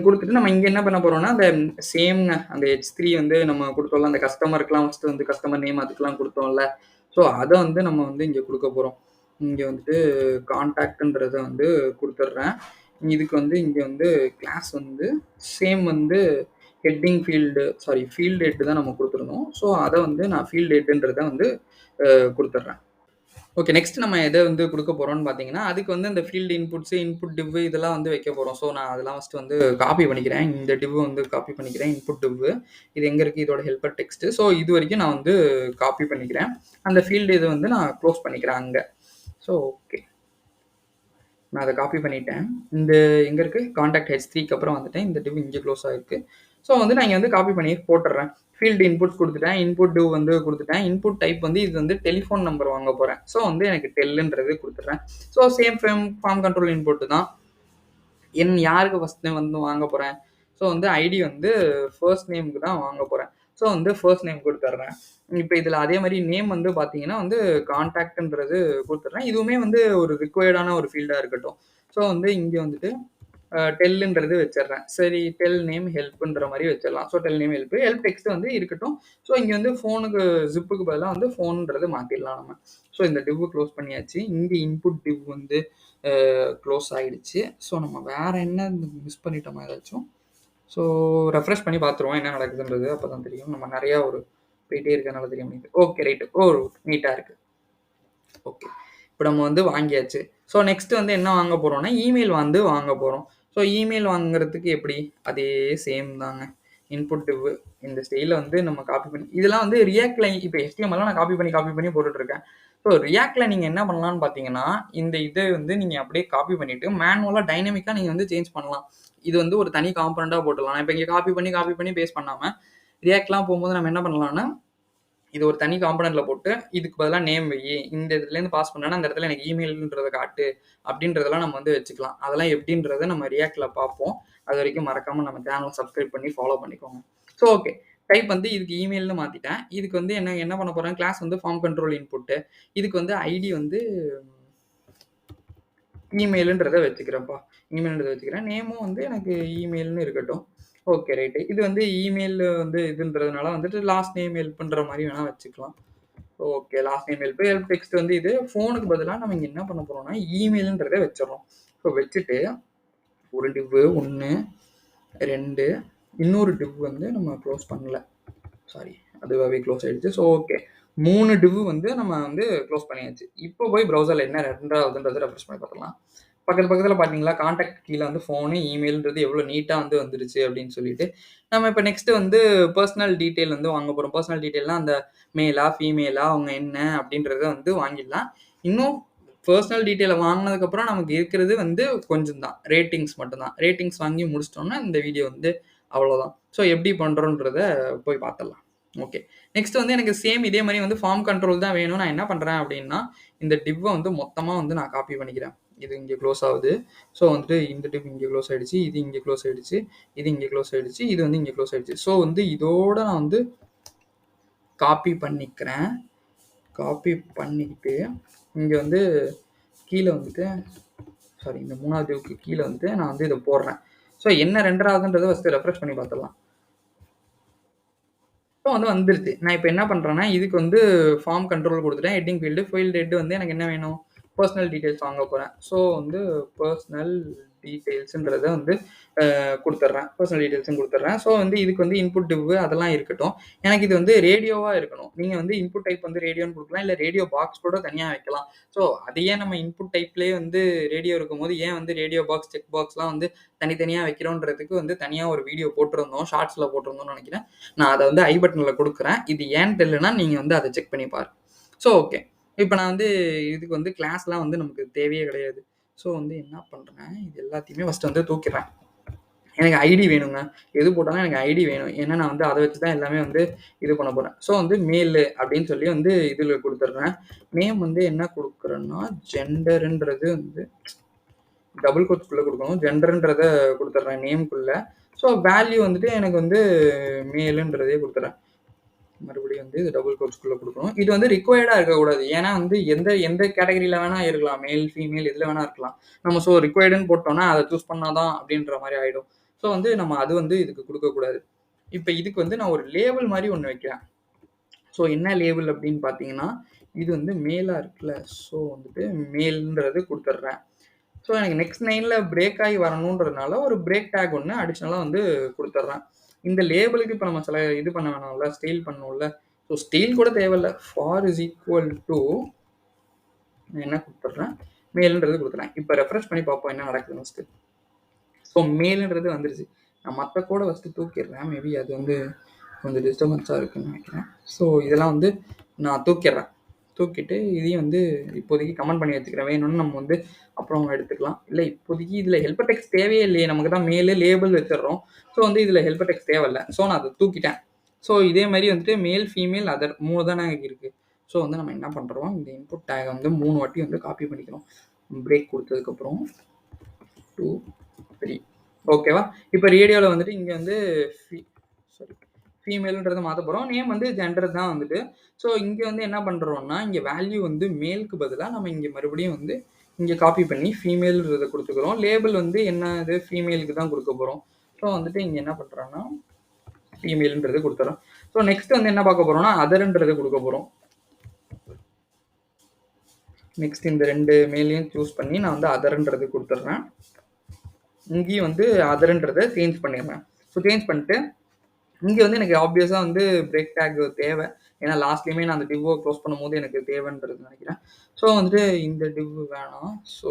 குடுத்துட்டு நம்ம இங்க என்ன பண்ண போறோம்னா, அந்த சேம்ங்க அந்த H3 வந்து நம்ம குடுத்தோம்ல, அந்த கஸ்டமருக்குலாம் ஃபர்ஸ்ட் வந்து கஸ்டமர் நேம் அதுக்கெல்லாம் குடுத்தோம்ல. ஸோ அத வந்து நம்ம வந்து இங்க குடுக்க போறோம். இங்க வந்துட்டு கான்டாக்ட்ன்றத வந்து குடுத்துடுறேன். இதுக்கு வந்து இங்க வந்து கிளாஸ் வந்து சேம் வந்து ஃபீல்டு ஹெட் தான் நம்ம குடுத்துருந்தோம். ஸோ அத வந்து நான் ஃபீல்டு ஹெட்ன்றத வந்து குடுத்துடுறேன். ஓகே. நெக்ஸ்ட் நம்ம எத வந்து குடுக்க போறோம்னு பார்த்தீங்கன்னா, அதுக்கு வந்து இந்த ஃபீல்ட் இன்புட்ஸ், இன்புட் டிவ் இதெல்லாம் வந்து வைக்க போறோம். ஸோ நான் அதெல்லாம் ஃபர்ஸ்ட் வந்து காப்பி பண்ணிக்கிறேன். இந்த டிவ் வந்து காப்பி பண்ணிக்கிறேன். Input div. இது எங்க இருக்கு? இதோட ஹெல்ப்பர் டெக்ஸ்ட். ஸோ இதுவரைக்கும் நான் வந்து காப்பி பண்ணிக்கிறேன். அந்த ஃபீல்டு இத வந்து நான் க்ளோஸ் பண்ணிக்கிறேன் அங்க. So okay. நான் அத காப்பி பண்ணிட்டேன். இந்த எங்க இருக்கு? கான்டாக்ட் H3க்கு அப்புறம் வந்துட்டேன். இந்த டிவ் இங்க க்ளோஸ் ஆயிருக்கு. ஸோ வந்து நான் இங்க வந்து காப்பி பண்ணி போட்டுறேன். ஃபீல்டு இன்புட்ஸ் குடுத்துட்டேன். இன்புட் டிவ் வந்து குடுத்துட்டேன். இன்புட் டைப் வந்து இது வந்து டெலிஃபோன் நம்பர் வாங்க போறேன். ஸோ வந்து எனக்கு டெல்ன்றது குடுத்துடுறேன். So same form control input தான். யாருக்கு ஃபர்ஸ்ட் நேம் வந்து வாங்க போறேன்? ஸோ வந்து ஐடி வந்து ஃபர்ஸ்ட் நேம்க்கு தான் வாங்க போறேன். ஸோ வந்து ஃபர்ஸ்ட் நேம் குடுத்துடுறேன். இப்ப இதுல அதே மாரி நேம் வந்து பார்த்தீங்கன்னா வந்து கான்டாக்ட்ன்றது குடுத்துடுறேன். இதுவுமே வந்து ஒரு ரிக்வயர்டான ஒரு ஃபீல்டா இருக்கட்டும். ஸோ வந்து இங்க வந்துட்டு டெல்ன்றது வச்சிடுறேன். சரி டெல் நேம் ஹெல்ப்ன்ற மாரி வச்சிடலாம். So tell name help text வந்து இருக்கட்டும். ஸோ இங்க வந்து ஜிப்புக்கு பதிலா வந்து ஃபோன்ன்றது மாத்திடலாம் நம்ம. ஸோ இந்த டிவ் க்ளோஸ் பண்ணியாச்சு. இங்க இன்புட் டிவ் வந்து க்ளோஸ் ஆயிடுச்சு. ஸோ நம்ம வேற என்ன மிஸ் பண்ணிட்டோமா ஏதாச்சும்? ஸோ ரெஃப்ரெஷ் பண்ணி பார்த்துருவோம் என்ன நடக்குதுன்றது. அப்பதான் தெரியும். நம்ம நெறையா போயிட்டே இருக்கனால தெரிய மாட்டேங்குது. Okay right. நீட்டா இருக்கு. ஓகே. இப்ப நம்ம வந்து வாங்கியாச்சு. ஸோ நெக்ஸ்ட் வந்து என்ன வாங்க போறோம்னா, இமெயில் வந்து வாங்க போறோம். ஸோ இமெயில் வாங்குறதுக்கு எப்படி? அதே சேம் தாங்க. இன்புட் டிவ் இந்த ஸ்டைல்ல வந்து நம்ம காப்பி பண்ணி இதெல்லாம் வந்து ரியாக்ட்ல இப்ப HTML நான் காப்பி பண்ணி போட்டுட்டு இருக்கேன். ஸோ ரியாக்ட்ல நீங்க என்ன பண்ணலாம்னு பார்த்தீங்கன்னா, இந்த இத வந்து நீங்க அப்படியே காப்பி பண்ணிட்டு மேனுவலா டைனமிக்கா நீங்க வந்து சேஞ்ச் பண்ணலாம். இது வந்து ஒரு தனி காம்போனன்ட்டா போட்டுடலாம். நான் இப்ப இங்க காப்பி பண்ணி பேஸ்ட் பண்ணாம ரியாக்ட்லாம் போகும்போது நம்ம என்ன பண்ணலாம்னா இது ஒரு தனி காம்பனண்ட்ல போட்டு இதுக்கு பதிலாக நேம் வை, இந்த இதுலேருந்து பாஸ் பண்ணனா அந்த இடத்துல எனக்கு இமெயில்ன்றதை காட்டு அப்படின்றதெல்லாம் நம்ம வந்து வச்சுக்கலாம். அதெல்லாம் எப்படின்றத நம்ம ரியாக்ட்ல பார்ப்போம். அது வரைக்கும் மறக்காம நம்ம சேனலை சப்ஸ்கிரைப் பண்ணி ஃபாலோ பண்ணிக்கோங்க. ஸோ ஓகே, டைப் வந்து இதுக்கு இமெயில்னு மாற்றிட்டேன். இதுக்கு வந்து என்ன பண்ண போகிறேன், கிளாஸ் வந்து ஃபார்ம் கண்ட்ரோல் இன்புட்டு, இதுக்கு வந்து ஐடி வந்து இமெயிலுன்றதை வச்சுக்கிறேன்ப்பா. இமெயில்ன்றதை வச்சுக்கிறேன். நேமும் வந்து எனக்கு இமெயில்னு இருக்கட்டும். Okay right. இது வந்து இமெயில் வந்து இதுன்றதுனால வந்துட்டு லாஸ்ட் நேம் ஹெல்ப்ன்ற மாதிரி வேணால் வச்சுக்கலாம். Okay, last name help text வந்து இது. ஃபோனுக்கு பதிலாக நம்ம இங்கே என்ன பண்ண போகிறோம்னா இமெயிலுன்றதை வச்சிடறோம். ஸோ வச்சுட்டு ஒரு டிவ்வு 1 2 இன்னொரு டிவ் வந்து நம்ம க்ளோஸ் பண்ணல, சாரி அதுவாகவே க்ளோஸ் ஆகிடுச்சு. ஸோ ஓகே, 3 டிவ் வந்து நம்ம வந்து க்ளோஸ் பண்ணியாச்சு. இப்போ போய் ப்ரௌசரில் என்ன ரெண்டாவதுன்றதை ரெஃப்ரெஷ் பண்ணி பார்த்துக்கலாம். பக்கத்தில் பார்த்தீங்களா, காண்டாக்ட் கீழே வந்து ஃபோனு இமெயில்ன்றது எவ்வளோ நீட்டாக வந்து வந்துருச்சு அப்படின்னு சொல்லிட்டு. நம்ம இப்போ நெக்ஸ்ட்டு வந்து பர்சனல் டீட்டெயில் வந்து வாங்க போகிறோம். பர்சனல் டீட்டெயில்னால் அந்த மேலா ஃபீமேலா அவங்க என்ன அப்படின்றத வந்து வாங்கிடலாம். இன்னும் பர்சனல் டீட்டெயிலை வாங்கினதுக்கப்புறம் நமக்கு இருக்கிறது வந்து கொஞ்சம் தான், ரேட்டிங்ஸ் மட்டும்தான். ரேட்டிங்ஸ் வாங்கி முடிச்சிட்டோம்னா இந்த வீடியோ வந்து அவ்வளோதான். ஸோ எப்படி பண்ணுறோன்றத போய் பார்த்துடலாம். ஓகே, நெக்ஸ்ட் வந்து எனக்கு சேம் இதே மாதிரி வந்து ஃபார்ம் கண்ட்ரோல் தான் வேணும். நான் என்ன பண்ணுறேன் அப்படின்னா, இந்த டிவ்வை வந்து மொத்தமாக வந்து நான் காப்பி பண்ணிக்கிறேன். இது இங்கே க்ளோஸ் ஆகுது. ஸோ வந்துட்டு இந்த டிவ் இங்கே க்ளோஸ் ஆகிடுச்சு, இது இங்கே க்ளோஸ் ஆகிடுச்சு, இது இங்கே க்ளோஸ் ஆகிடுச்சு, இது வந்து இங்கே க்ளோஸ் ஆகிடுச்சு. ஸோ வந்து இதோட நான் வந்து காப்பி பண்ணிக்கிறேன். காப்பி பண்ணிக்கிட்டு இங்கே வந்து கீழே வந்துட்டு, சாரி இந்த 3வது டிவ்க்கு கீழே வந்துட்டு நான் வந்து இதை போடுறேன். ஸோ என்ன ரெண்டராகுதுன்றதை ஃபஸ்ட்டு ரெஃப்ரெஷ் பண்ணி பார்த்துடலாம். ஸோ வந்து வந்துருச்சு. நான் இப்போ என்ன பண்ணுறேன்னா, இதுக்கு வந்து ஃபார்ம் கண்ட்ரோல் கொடுத்துட்டேன். ஹெட்டிங் ஃபீல்டு ஃபீல்டு ஹெட் வந்து எனக்கு என்ன வேணும், பர்சனல் டீட்டெயில்ஸ் வாங்க போகிறேன். ஸோ வந்து பர்சனல் டீட்டெயில்ஸுன்றதை வந்து கொடுத்துட்றேன். பர்சனல் டீட்டெயில்ஸும் கொடுத்துட்றேன். ஸோ வந்து இதுக்கு வந்து இன்புட் டிவ் அதெல்லாம் இருக்கட்டும். எனக்கு இது வந்து ரேடியோவாக இருக்கணும். நீங்கள் வந்து இன்புட் டைப் வந்து ரேடியோன்னு கொடுக்கலாம், இல்லை ரேடியோ பாக்ஸ் கூட தனியாக வைக்கலாம். ஸோ அதையே நம்ம இன்புட் டைப்லேயே வந்து ரேடியோ இருக்கும்போது ஏன் வந்து ரேடியோ பாக்ஸ் செக் பாக்ஸ்லாம் வந்து தனித்தனியாக வைக்கிறோன்றதுக்கு வந்து தனியாக ஒரு வீடியோ போட்டிருந்தோம், ஷார்ட்ஸில் போட்டிருந்தோம்னு நினைக்கிறேன். நான் அதை வந்து ஐ பட்டனில் கொடுக்குறேன். இது ஏன்னு தெரியலனா நீங்கள் வந்து அதை செக் பண்ணி பாருங்க. ஸோ ஓகே, இப்போ நான் வந்து இதுக்கு வந்து கிளாஸ்லாம் வந்து நமக்கு தேவையே கிடையாது. ஸோ வந்து என்ன பண்ணுறேன், இது எல்லாத்தையுமே ஃபஸ்ட்டு வந்து தூக்கிடுறேன். எனக்கு ஐடி வேணுங்க. எது போட்டாலும் எனக்கு ஐடி வேணும். ஏன்னா நான் வந்து அதை வச்சு தான் எல்லாமே வந்து இது பண்ண போகிறேன். ஸோ வந்து மேலு அப்படின்னு சொல்லி வந்து இதில் கொடுத்துட்றேன். நேம் வந்து என்ன கொடுக்குறேன்னா, ஜெண்டருன்றது வந்து டபுள் கோட்ஸ்குள்ளே கொடுக்கணும். ஜெண்டருன்றதை கொடுத்துட்றேன் நேம்குள்ளே. ஸோ வேல்யூ வந்துட்டு எனக்கு வந்து மேலுன்றதே கொடுத்துட்றேன். மறுபடியும் வந்து இது டபுள் கோட்ஸ்குள்ளே கொடுக்கணும். இது வந்து ரிக்வயர்டாக இருக்கக்கூடாது. ஏன்னா வந்து எந்த கேட்டகரியில் வேணால் இருக்கலாம், மேல் ஃபீமேல் இதில் வேணால் இருக்கலாம். நம்ம ஸோ ரிக்வயர்டுன்னு போட்டோம்னா அதை சூஸ் பண்ணாதான் அப்படின்ற மாதிரி ஆகிடும். ஸோ வந்து நம்ம அது வந்து இதுக்கு கொடுக்கக்கூடாது. இப்போ இதுக்கு வந்து நான் ஒரு லேபிள் மாதிரி ஒன்று வைக்கிறேன். ஸோ என்ன லேபிள் அப்படின்னு பார்த்தீங்கன்னா, இது வந்து மேலாக இருக்குல்ல, ஸோ வந்துட்டு மேல்ன்றது கொடுத்துட்றேன். ஸோ எனக்கு நெக்ஸ்ட் லைனில் பிரேக் ஆகி வரணுன்றதுனால ஒரு பிரேக் டேக் ஒன்று அடிஷ்னலாக வந்து கொடுத்துட்றேன். இந்த லேபிளுக்கு இப்போ நம்ம இது பண்ண வேணாம்ல, ஸ்டைல் பண்ணணும்ல. ஸோ ஸ்டைல் கூட தேவையில்லை. ஃபார் இஸ் ஈக்குவல் டு என்ன கொடுத்துட்றேன், மேலுன்றது கொடுத்துட்றேன். இப்போ ரெஃப்ரெஷ் பண்ணி பார்ப்போம் என்ன நடக்குதுன்னு ஃபஸ்ட்டு. ஸோ மேலுன்றது வந்துருச்சு. நான் மற்ற கூட ஃபஸ்ட்டு தூக்கிடுறேன். மேபி அது வந்து கொஞ்சம் டிஸ்டர்பன்ஸாக இருக்குன்னு நினைக்கிறேன். ஸோ இதெல்லாம் வந்து நான் தூக்கிடுறேன். தூக்கிட்டு இதையும் வந்து இப்போதைக்கு கமெண்ட் பண்ணி வச்சுக்கிறேன். வேணும்னு நம்ம வந்து அப்புறம் எடுத்துக்கலாம். இல்லை இப்போதைக்கு இதில் ஹெல்ப்பர் டெக்ஸ்ட் தேவையே இல்லையே, நமக்கு தான் மேலே லேபிள் வச்சிடுறோம். ஸோ வந்து இதில் ஹெல்ப்பர் டெக்ஸ்ட் தேவையில்லை. ஸோ நான் அதை தூக்கிட்டேன். ஸோ இதே மாதிரி வந்துட்டு மேல் ஃபீமேல் அதர் 3 தானே இருக்குது. ஸோ வந்து நம்ம என்ன பண்ணுறோம், இந்த இன்புட் டேகை வந்து 3 வாட்டி வந்து காப்பி பண்ணிக்கிறோம். பிரேக் கொடுத்ததுக்கப்புறம் 2 3 ஓகேவா. இப்போ ரேடியோவில் வந்துட்டு இங்கே வந்து ஃபீமேலுன்றதை மாற்ற போகிறோம். நேம் வந்து ஜெண்டர் தான் வந்துட்டு. ஸோ இங்கே வந்து என்ன பண்ணுறோம்னா, இங்கே வேல்யூ வந்து மேலுக்கு பதிலாக நம்ம இங்கே மறுபடியும் வந்து இங்கே காப்பி பண்ணி ஃபீமேல்ன்றதை கொடுத்துக்கிறோம். லேபிள் வந்து என்ன இது ஃபீமேலுக்கு தான் கொடுக்க போகிறோம். ஸோ வந்துட்டு இங்கே என்ன பண்ணுறோன்னா ஃபீமேலுன்றது கொடுத்துறோம். ஸோ நெக்ஸ்ட் வந்து என்ன பார்க்க போகிறோம்னா அதர்ன்றது கொடுக்க போகிறோம். நெக்ஸ்ட் இந்த 2 மேலையும் சூஸ் பண்ணி நான் வந்து அதர்ன்றது கொடுத்துட்றேன். இங்கேயும் வந்து அதர்ன்றதை சேஞ்ச் பண்ணிடுறேன். ஸோ சேஞ்ச் பண்ணிட்டு இங்கே வந்து எனக்கு ஆப்வியஸாக வந்து பிரேக் டேக் தேவை. ஏன்னா லாஸ்ட்லேயுமே நான் அந்த டிவ்வை க்ளோஸ் பண்ணும்போது எனக்கு தேவைன்றது நினைக்கிறேன். ஸோ வந்துட்டு இந்த டிவ் வேணாம். ஸோ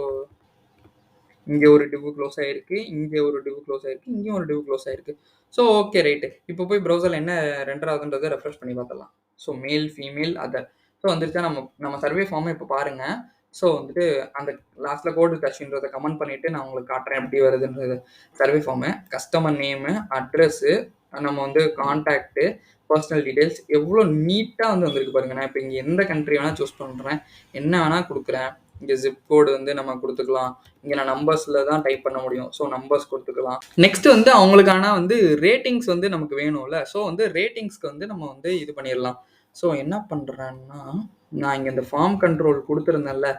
இங்கே ஒரு டிவ் க்ளோஸ் ஆகிருக்கு, இங்கே ஒரு டிவ் க்ளோஸ் ஆகிருக்கு, இங்கேயும் ஒரு டிவ் க்ளோஸ் ஆகிருக்கு. So okay right. இப்போ போய் ப்ரௌசரில் என்ன ரெண்டராகுதுன்றதை ரெஃப்ரெஷ் பண்ணி பார்த்துடலாம். So male female other. So வந்துருச்சா, நம்ம சர்வே ஃபார்மை இப்போ பாருங்கள். ஸோ வந்துட்டு அந்த லாஸ்ட்டில் CodeWithAswinன்றதை கமெண்ட் பண்ணிவிட்டு நான் உங்களுக்கு காட்டுறேன் எப்படி வருதுன்றது. Survey form, customer name, address, நம்ம வந்து கான்டாக்ட், பர்சனல் டீடைல்ஸ் எவ்வளோ நீட்டா வந்து வந்திருக்கு பாருங்க. நான் இப்ப இங்க எந்த கண்ட்ரி வேணா சூஸ் பண்றேன். என்ன வேணா குடுக்குறேன். இங்க ஜிப் கோடு வந்து நம்ம குடுத்துக்கலாம். இங்க நான் நம்பர்ஸ்ல தான் டைப் பண்ண முடியும். So numbers குடுத்துக்கலாம். நெக்ஸ்ட் வந்து அவங்களுக்கான வந்து ரேட்டிங்ஸ் வந்து நமக்கு வேணும்ல. ஸோ வந்து ரேட்டிங்ஸ்க்கு வந்து நம்ம வந்து இது பண்ணிரலாம். ஸோ என்ன பண்றேன்னா, நான் இங்க இந்த ஃபார்ம் கண்ட்ரோல் குடுத்திருந்தேன்ல.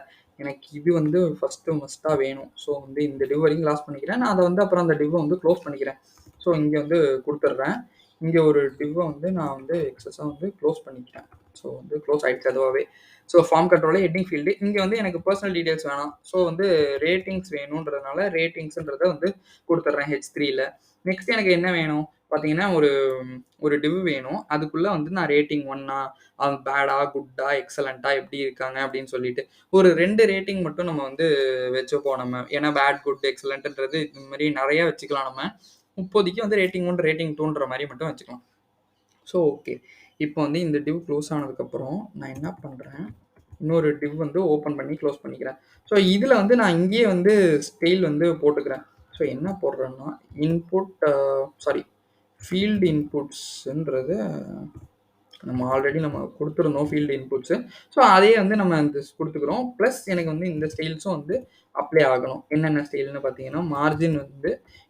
எனக்கு இது வந்து ஃபர்ஸ்ட்டு மஸ்ட்டா வேணும். ஸோ வந்து இந்த டிவ் வரைக்கும் லாஸ் பண்ணிக்கிறேன். நான் அத வந்து அப்புறம் அந்த டிவ்வ வந்து க்ளோஸ் பண்ணிக்கிறேன். ஸோ இங்க வந்து குடுத்துடுறேன். இங்க ஒரு டிவ்வ வந்து நான் வந்து எக்ஸஸா வந்து க்ளோஸ் பண்ணிக்கிறேன். ஸோ வந்து க்ளோஸ் ஆயிடுச்சு அதுவாவே. ஸோ ஃபார்ம் கண்ட்ரோல்ல ஹெட்டிங் ஃபீல்டு. இங்க வந்து எனக்கு பர்சனல் டீடைல்ஸ் வேணாம். ஸோ வந்து ரேட்டிங்ஸ் வேணுன்றதுனால ரேட்டிங்ஸ்ன்றத வந்து குடுத்துடுறேன் H3ல. நெக்ஸ்ட் எனக்கு என்ன வேணும்? பார்த்தீங்கன்னா, ஒரு ஒரு டிவ் வேணும். அதுக்குள்ள வந்து நான் ரேட்டிங் 1ஆ, பேடா, குட்டா, எக்ஸலன்ட்டா எப்படி இருக்காங்க அப்படின்னு சொல்லிட்டு, ஒரு 2 ரேட்டிங் மட்டும் நம்ம வந்து வச்சுப்போம் நம்ம. ஏன்னா பேட், குட், எக்ஸலன்ட்ன்றது இந்த மாரி நெறைய வச்சுக்கலாம் நம்ம. இப்போதைக்கு வந்து ரேட்டிங் 1, ரேட்டிங் 2ன்ற மாரி மட்டும் வச்சுக்கலாம். So okay. இப்போ வந்து இந்த டிவ் க்ளோஸ் ஆனதுக்கப்புறம் நான் என்ன பண்றேன், இன்னொரு டிவ் வந்து ஓப்பன் பண்ணி க்ளோஸ் பண்ணிக்கிறேன். ஸோ இதுல வந்து நான் இங்கேயே வந்து ஸ்டைல் வந்து போட்டுக்கிறேன். ஸோ என்ன போடுறேன்னா, இன்புட் சாரி ஃபீல்ட் இன்புட்ஸ்ன்றது நம்ம குடுத்துருந்தோம் ஃபீல்டு இன்புட்ஸு. ஸோ அதையே வந்து நம்ம குடுத்துக்கிறோம். ப்ளஸ் எனக்கு வந்து இந்த ஸ்டைல்ஸும் வந்து அப்ளை ஆகணும். என்னென்ன ஸ்டைல்னு பார்த்தீங்கன்னா, மார்ஜின் வந்து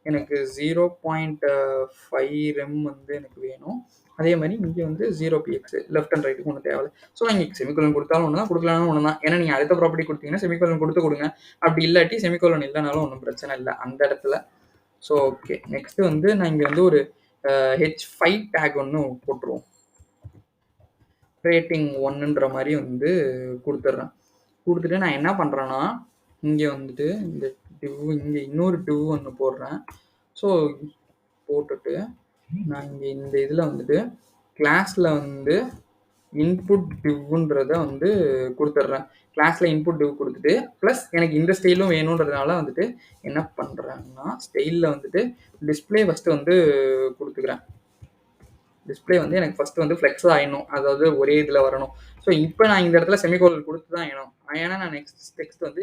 எனக்கு 0.5 ரெம் வந்து எனக்கு வேணும். அதே மாரி இங்க வந்து 0 பிஎக்ஸ் லெஃப்ட் அண்ட் ரைட்டுக்கு ஒண்ணும் தேவையில்ல. ஸோ இங்க செமிகோலன் குடுத்தாலும் ஒண்ணு தான், குடுக்கலனாலும் ஒண்ணு தான். ஏன்னா நீங்க அடுத்த ப்ராப்பர்ட்டி குடுத்தீங்கன்னா, செமிகோலன் குடுத்து குடுங்க. அப்படி இல்லாட்டி செமிகோலன் இல்லனாலும் ஒண்ணும் பிரச்சனை இல்ல அந்த இடத்துல. So okay. நெக்ஸ்ட் வந்து நான் இங்க வந்து ஒரு H5 டேக் ஒண்ணு போட்டுருவோம். ரேட்டிங் 1ன்ற மாரி வந்து குடுத்துடுறேன். குடுத்துட்டு நான் என்ன பண்றேன்னா, இங்க வந்துட்டு இந்த இங்க இன்னொரு டிவ் ஒண்ணு போடுறேன். ஸோ போட்டுட்டு நான் இங்க இந்த இதுல வந்துட்டு கிளாஸ்ல வந்து இன்புட் டிவ்ன்றத வந்து குடுத்துடுறேன். கிளாஸ்ல இன்புட் டிவ் குடுத்துட்டு, பிளஸ் எனக்கு இந்த ஸ்டைலும் வேணுன்றதுனால வந்துட்டு என்ன பண்றேன்னா, ஸ்டைல்ல வந்துட்டு டிஸ்ப்ளே ஃபர்ஸ்ட் வந்து குடுத்துக்கிறேன். டிஸ்ப்ளே வந்து எனக்கு ஃபர்ஸ்ட் வந்து ஃப்ளெக்ஸ் ஆயிடணும். அதாவது ஒரே இதுல வரணும். ஸோ இப்போ நான் இந்த இடத்துல செமிகோலன் குடுத்து தான் ஆகணும். ஏன்னா நான் நெக்ஸ்ட் டெக்ஸ்ட் வந்து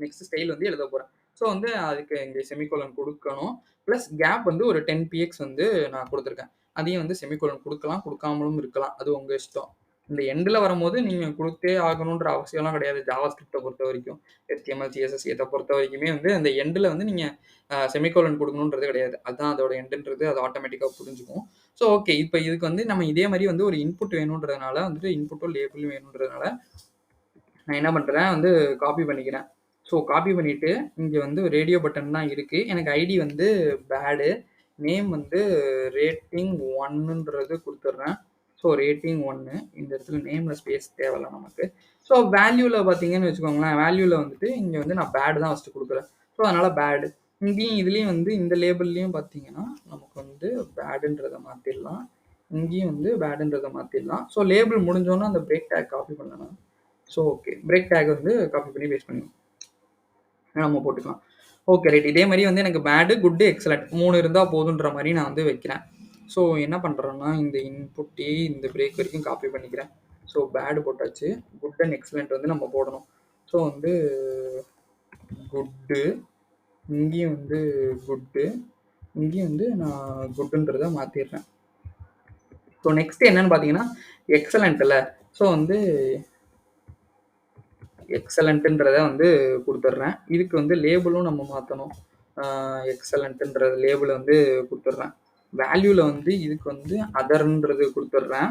நெக்ஸ்ட் ஸ்டைல் வந்து எழுத போறேன். ஸோ வந்து அதுக்கு இங்க செமிகோலன் குடுக்கணும். பிளஸ் கேப் வந்து ஒரு 10 பிஎக்ஸ் வந்து நான் குடுத்துருக்கேன். அதையும் வந்து செமிகோலன் குடுக்கலாம், குடுக்காமலும் இருக்கலாம். அது உங்க இஷ்டம். இந்த எண்ட்ல வரும்போது நீங்க குடுத்தே ஆகணுன்ற அவசியம்லாம் கிடையாது. ஜாவாஸ்கிரிப்ட்ட பொறுத்த வரைக்கும். HTML, CSS இத பொறுத்த வரைக்குமே வந்து அந்த எண்ட்ல வந்து நீங்க செமிகோலன் குடுக்கணுன்றது கிடையாது. அதான் அதோட எண்டுன்றது அது ஆட்டோமேட்டிக்கா புரிஞ்சுக்கும். So okay. இப்போ இதுக்கு வந்து நம்ம இதே மாரி வந்து ஒரு இன்புட் வேணுன்றதுனால வந்துட்டு இன்புட்டும் லேபிளும் வேணுன்றதுனால நான் என்ன பண்றேன் வந்து காப்பி பண்ணிக்கிறேன். ஸோ காப்பி பண்ணிட்டு இங்க வந்து ரேடியோ பட்டன் தான் இருக்கு. எனக்கு ஐடி வந்து பேடு. நேம் வந்து ரேட்டிங் 1ன்றது குடுத்துடுறேன். ஸோ ரேட்டிங் 1 இந்த இடத்துல நேம்ல ஸ்பேஸ் தேவையில்ல நமக்கு. ஸோ வேல்யூல பார்த்தீங்கன்னு வச்சுக்கோங்களேன், வேல்யூல வந்துட்டு இங்க வந்து நான் பேட் தான் ஃபர்ஸ்ட் குடுக்குறேன். ஸோ அதனால பேட். இங்கேயும் இதுலயும் வந்து இந்த லேபிள்லயும் பார்த்தீங்கன்னா, நமக்கு வந்து பேடுன்றத மாத்திடலாம். இங்கேயும் வந்து பேடுன்றத மாத்திடலாம். ஸோ லேபிள் முடிஞ்சோனே அந்த பிரேக் டேக் காப்பி பண்ணணும். So okay. பிரேக் டேக் வந்து காப்பி பண்ணி பேஸ்ட் பண்ணிக்கலாம். நம்ம போட்டுக்கலாம். Okay right. இதே மாரி வந்து எனக்கு பேடு, குட், எக்ஸலன்ட் 3 இருந்தா போதுன்ற மாரி நான் வந்து வைக்கிறேன். ஸோ என்ன பண்றேன்னா, இந்த இன்புட்டே இந்த பிரேக் வரைக்கும் காப்பி பண்ணிக்கிறேன். ஸோ பேடு போட்டாச்சு. குட் அண்ட் எக்ஸலன்ட் வந்து நம்ம போடணும். ஸோ வந்து குட்டு, இங்கேயும் வந்து குட்டு, இங்கேயும் வந்து நான் குட்டுன்றத மாத்திடுறேன். ஸோ நெக்ஸ்ட் என்னன்னு பார்த்தீங்கன்னா, எக்ஸலன்ட்ல. ஸோ வந்து எக்ஸலண்ட்ன்றத வந்து குடுத்துடுறேன். இதுக்கு வந்து லேபிளும் நம்ம மாத்தணும். எக்ஸலண்ட்ன்ற லேபிள் வந்து குடுத்துடுறேன். வேல்யூல வந்து இதுக்கு வந்து அதர்ன்றது குடுத்துடுறேன்.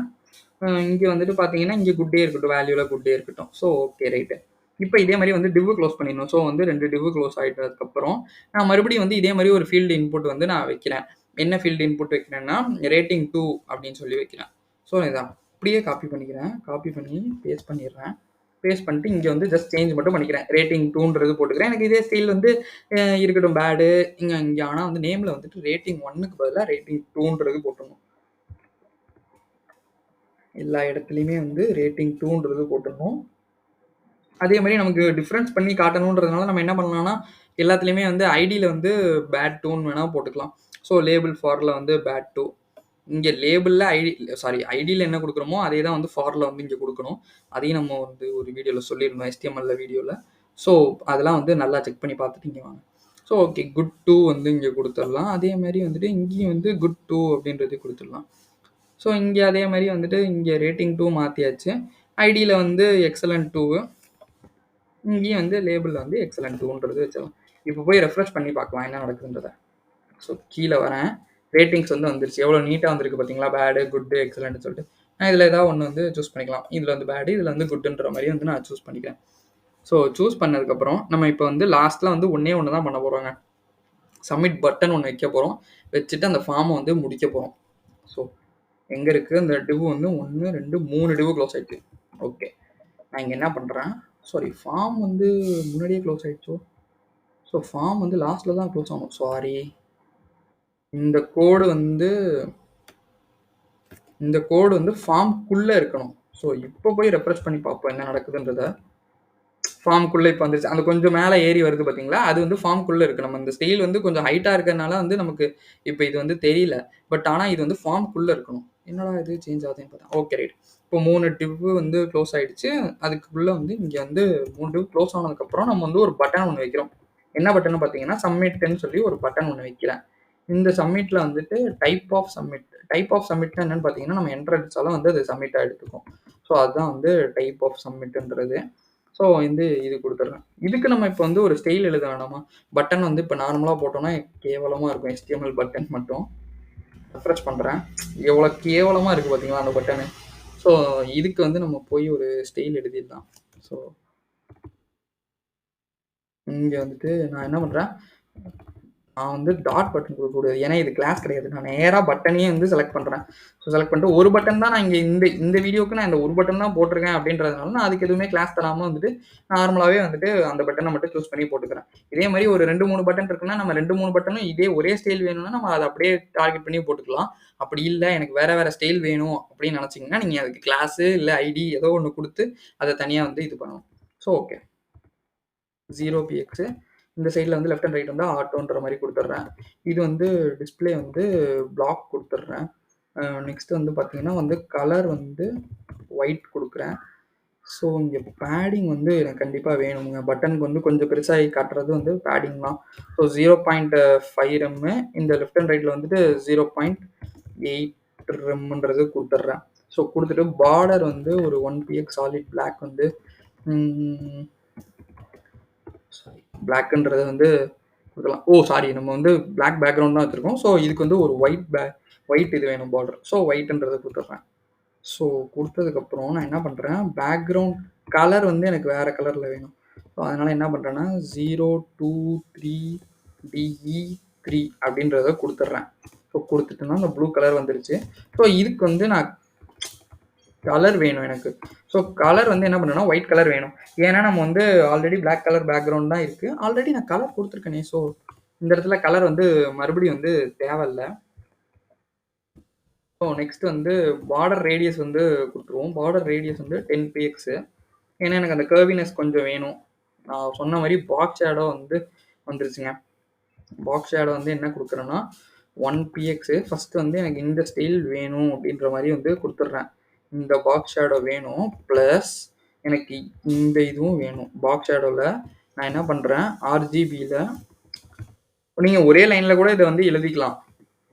இங்க வந்துட்டு பார்த்தீங்கன்னா, இங்க குட்டே இருக்கட்டும். வேல்யூல குட்டே இருக்கட்டும். So okay right. இப்போ இதே மாரி வந்து டிவ் க்ளோஸ் பண்ணிடணும். ஸோ வந்து 2 டிவ் க்ளோஸ் ஆயிட்டதுக்கப்புறம், நான் மறுபடியும் வந்து இதே மாரி ஒரு ஃபீல்டு இன்புட் வந்து நான் வைக்கிறேன். என்ன ஃபீல்டு இன்புட் வைக்கிறேன்னா, ரேட்டிங் 2 அப்படின்னு சொல்லி வைக்கிறேன். ஸோ இத அப்படியே காப்பி பண்ணிக்கிறேன். காப்பி பண்ணி பேஸ்ட் பண்ணிடுறேன். பேஸ்ட் பண்ணிட்டு இங்க வந்து ஜஸ்ட் சேஞ்ச் மட்டும் பண்ணிக்கிறேன். ரேட்டிங் 2ன்றது போட்டுக்கிறேன். எனக்கு இதே ஸ்டைல் வந்து இருக்கட்டும் பேடு. இங்க ஆனா வந்து நேம்ல வந்துட்டு ரேட்டிங் 1க்கு பதிலா ரேட்டிங் 2ன்றது போட்டுறணும். எல்லா இடத்துலயுமே வந்து ரேட்டிங் 2ன்றது போட்டுறணும். அதே மாரி நமக்கு டிஃபரன்ஸ் பண்ணி காட்டணுன்றதுனால நம்ம என்ன பண்ணலாம்னா, எல்லாத்துலயுமே வந்து ஐடில வந்து பேட் 2ன்னு வேணா போட்டுக்கலாம். ஸோ லேபிள் ஃபார்ல வந்து பேட் 2. இங்க லேபிள்ல ஐடில என்ன குடுக்குறோமோ, அதே தான் வந்து ஃபார்ல வந்து இங்க குடுக்கணும். அதையும் நம்ம வந்து ஒரு வீடியோல சொல்லியிருந்தோம். HTML வீடியோல. ஸோ அதெல்லாம் வந்து நல்லா செக் பண்ணி பார்த்துட்டு இங்க வாங்க. ஸோ ஓகே, குட் டூ வந்து இங்கே கொடுத்துடலாம். அதே மாதிரி வந்துட்டு இங்கேயும் வந்து குட் டூ அப்படின்றது கொடுத்துடலாம். ஸோ இங்கே அதே மாதிரி வந்துட்டு இங்கே ரேட்டிங் 2 மாற்றியாச்சு. ஐடியில் வந்து எக்ஸலண்ட் 2, இங்கேயும் வந்து லேபிளில் வந்து எக்ஸலண்ட் 2ன்றது வச்சிடலாம். இப்போ போய் ரெஃப்ரெஷ் பண்ணி பார்க்கலாம் என்ன நடக்குதுன்றத. ஸோ கீழே வரேன், ரேட்டிங்ஸ் வந்து வந்துருச்சு. எவ்வளோ நீட்டாக வந்துருக்கு பார்த்தீங்களா, பேடு குட்டு எக்ஸலண்ட்னு சொல்லிட்டு. நான் இதில் ஏதாவது ஒன்று வந்து சூஸ் பண்ணிக்கலாம். இதில் வந்து பேடு, இதில் வந்து குட்டுன்ற மாதிரி வந்து நான் சூஸ் பண்ணிக்கிறேன். ஸோ சூஸ் பண்ணதுக்கப்புறம் நம்ம இப்போ வந்து லாஸ்ட்டில் வந்து ஒன்று தான் பண்ண போகிறோங்க. சப்மிட் பட்டன் ஒன்று வைக்க போகிறோம். வச்சுட்டு அந்த ஃபார்மை வந்து முடிக்க போகிறோம். ஸோ எங்கே இருக்குது அந்த டிவ் வந்து 1 2 3 டிவ் க்ளோஸ் ஆகிடுச்சு. ஓகே, நான் இங்கே என்ன பண்ணுறேன், சாரி ஃபார்ம் வந்து முன்னாடியே க்ளோஸ் ஆகிடுச்சோ. ஸோ ஃபார்ம் வந்து லாஸ்ட்டில் தான் க்ளோஸ் ஆகணும். சாரி, இந்த கோடு வந்து ஃபார்ம்குள்ளே இருக்கணும். ஸோ இப்போ போய் ரெஃப்ரெஷ் பண்ணி பார்ப்போம் என்ன நடக்குதுன்றத. ஃபார்ம்குள்ளே இப்போ வந்துருச்சு. அந்த கொஞ்சம் மேலே ஏறி வருது பார்த்தீங்களா, அது வந்து ஃபார்ம்குள்ளே இருக்குது. நம்ம இந்த ஸ்டைல் வந்து கொஞ்சம் ஹைட்டாக இருக்கிறதுனால வந்து நமக்கு இப்போ இது வந்து தெரியல. பட் ஆனால் இது வந்து ஃபார்ம்குள்ளே இருக்கணும். என்னடா இது சேஞ்ச் ஆகுதுன்னு பார்த்தா, ஓகே ரைட். இப்போ 3 டிவ் வந்து க்ளோஸ் ஆகிடுச்சு. அதுக்குள்ளே வந்து இங்கே வந்து 3 டிவ் க்ளோஸ் ஆனதுக்கப்புறம் நம்ம வந்து ஒரு பட்டன் ஒன்று வைக்கிறோம். என்ன பட்டன் பார்த்தீங்கன்னா, சப்மிட்னு சொல்லி ஒரு பட்டன் ஒன்று வைக்கிறேன். இந்த சப்மிட்டில் வந்துட்டு டைப் ஆஃப் சப்மிட்னா என்னென்னு பார்த்தீங்கன்னா, நம்ம என்டர் அடித்தாலும் வந்து அது சப்மிட்டாக எடுத்துக்கும். ஸோ அதுதான் வந்து டைப் ஆஃப் சப்மிட்ன்றது. ஸோ வந்து இது கொடுத்துட்றேன். இதுக்கு நம்ம இப்போ வந்து ஒரு ஸ்டைல் எழுத வேணாமா? பட்டன் வந்து இப்போ நார்மலாக போட்டோம்னா கேவலமாக இருக்கும். HTML பட்டன் மட்டும் ரெஃப்ரெஷ் பண்ணுறேன். எவ்வளோ கேவலமாக இருக்குது பார்த்தீங்களா அந்த பட்டனு. ஸோ இதுக்கு வந்து நம்ம போய் ஒரு ஸ்டைல் எழுதிடலாம். ஸோ இங்கே வந்துட்டு நான் என்ன பண்ணுறேன், நான் வந்து டாட் பட்டன் கொடுக்கக்கூடாது. ஏன்னா இது கிளாஸ் கிடையாது. நான் நேராக பட்டனையே வந்து செலக்ட் பண்ணுறேன். ஸோ செலக்ட் பண்ணிட்டு ஒரு பட்டன் தான் நான் இங்கே இந்த வீடியோக்கு நான் இந்த ஒரு பட்டன் தான் போட்டிருக்கேன் அப்படின்றதுனால நான் அதுக்கு எதுவுமே கிளாஸ் தராமல் வந்துட்டு நார்மலாகவே வந்துட்டு அந்த பட்டனை மட்டும் சூஸ் பண்ணி போட்டுக்கிறேன். இதே மாதிரி ஒரு 2-3 பட்டன் இருக்குன்னா நம்ம 2-3 பட்டனும் இதே ஒரே ஸ்டைல் வேணும்னா நம்ம அதை அப்படியே டார்கெட் பண்ணி போட்டுக்கலாம். அப்படி இல்லை எனக்கு வேறு ஸ்டைல் வேணும் அப்படின்னு நினச்சிங்கன்னா நீங்கள் அதுக்கு கிளாஸு இல்லை ஐடி ஏதோ ஒன்று கொடுத்து அதை தனியாக வந்து இது பண்ணணும். ஸோ ஓகே, 0px இந்த சைடில் வந்து லெஃப்ட் அண்ட் ரைட் வந்து ஆட்டோன்ற மாதிரி கொடுத்துட்றேன். இது வந்து டிஸ்பிளே வந்து பிளாக் கொடுத்துட்றேன். நெக்ஸ்ட் வந்து பார்த்தீங்கன்னா வந்து கலர் வந்து ஒயிட் கொடுக்குறேன். ஸோ இங்கே பேடிங் வந்து எனக்கு கண்டிப்பாக வேணுங்க. பட்டனுக்கு வந்து கொஞ்சம் பெருசாகி காட்டுறது வந்து பேடிங் தான். ஸோ 0.5 ரெம், இந்த லெஃப்ட் அண்ட் ரைட்டில் வந்துட்டு 0.8 ரெம்ன்றது கொடுத்துட்றேன். ஸோ கொடுத்துட்டு பார்டர் வந்து ஒரு 1px சாலிட் பிளாக் வந்து பிளாக்ன்றது வந்து கொடுக்கலாம். சாரி, நம்ம வந்து பிளாக் பேக்ரவுண்ட் தான் வச்சுருக்கோம். ஸோ இதுக்கு வந்து ஒரு ஒயிட் இது வேணும் பார்டர். ஸோ ஒயிட்ன்றதை கொடுத்துட்றேன். ஸோ கொடுத்ததுக்கப்புறம் நான் என்ன பண்ணுறேன், பேக்ரவுண்ட் கலர் வந்து எனக்கு வேறு கலரில் வேணும். ஸோ அதனால் என்ன பண்ணுறேன்னா 023DE3 அப்படின்றத கொடுத்துட்றேன். ஸோ கொடுத்துட்டோன்னா அந்த ப்ளூ கலர் வந்துருச்சு. ஸோ இதுக்கு வந்து நான் கலர் வேணும் எனக்கு. ஸோ கலர் வந்து என்ன பண்ணுன்னா ஒயிட் கலர் வேணும். ஏன்னா நம்ம வந்து ஆல்ரெடி பிளாக் கலர் பேக்ரவுண்ட் தான் இருக்குது. ஆல்ரெடி நான் கலர் கொடுத்துருக்கேனே. ஸோ இந்த இடத்துல கலர் வந்து மறுபடியும் வந்து தேவையில்லை. ஸோ நெக்ஸ்ட் வந்து பார்டர் ரேடியஸ் வந்து கொடுத்துருவோம். பார்டர் ரேடியஸ் வந்து 10px. ஏன்னா எனக்கு அந்த கர்வினஸ் கொஞ்சம் வேணும். நான் சொன்ன மாதிரி பாக்ஸ் ஷேடோ வந்து வந்துருச்சுங்க. பாக்ஸ் ஷேடோ வந்து என்ன கொடுக்குறேன்னா 1px. ஃபஸ்ட்டு வந்து எனக்கு இந்த ஸ்டைல் வேணும் அப்படின்ற மாதிரி வந்து கொடுத்துட்றேன். இந்த பாக்ஸ் ஷேடோ வேணும், ப்ளஸ் எனக்கு இந்த இதுவும் வேணும். பாக்ஸ் ஷேடோவில் நான் என்ன பண்ணுறேன், RGBயில் நீங்கள் ஒரே லைனில் கூட இதை வந்து எழுதிக்கலாம்.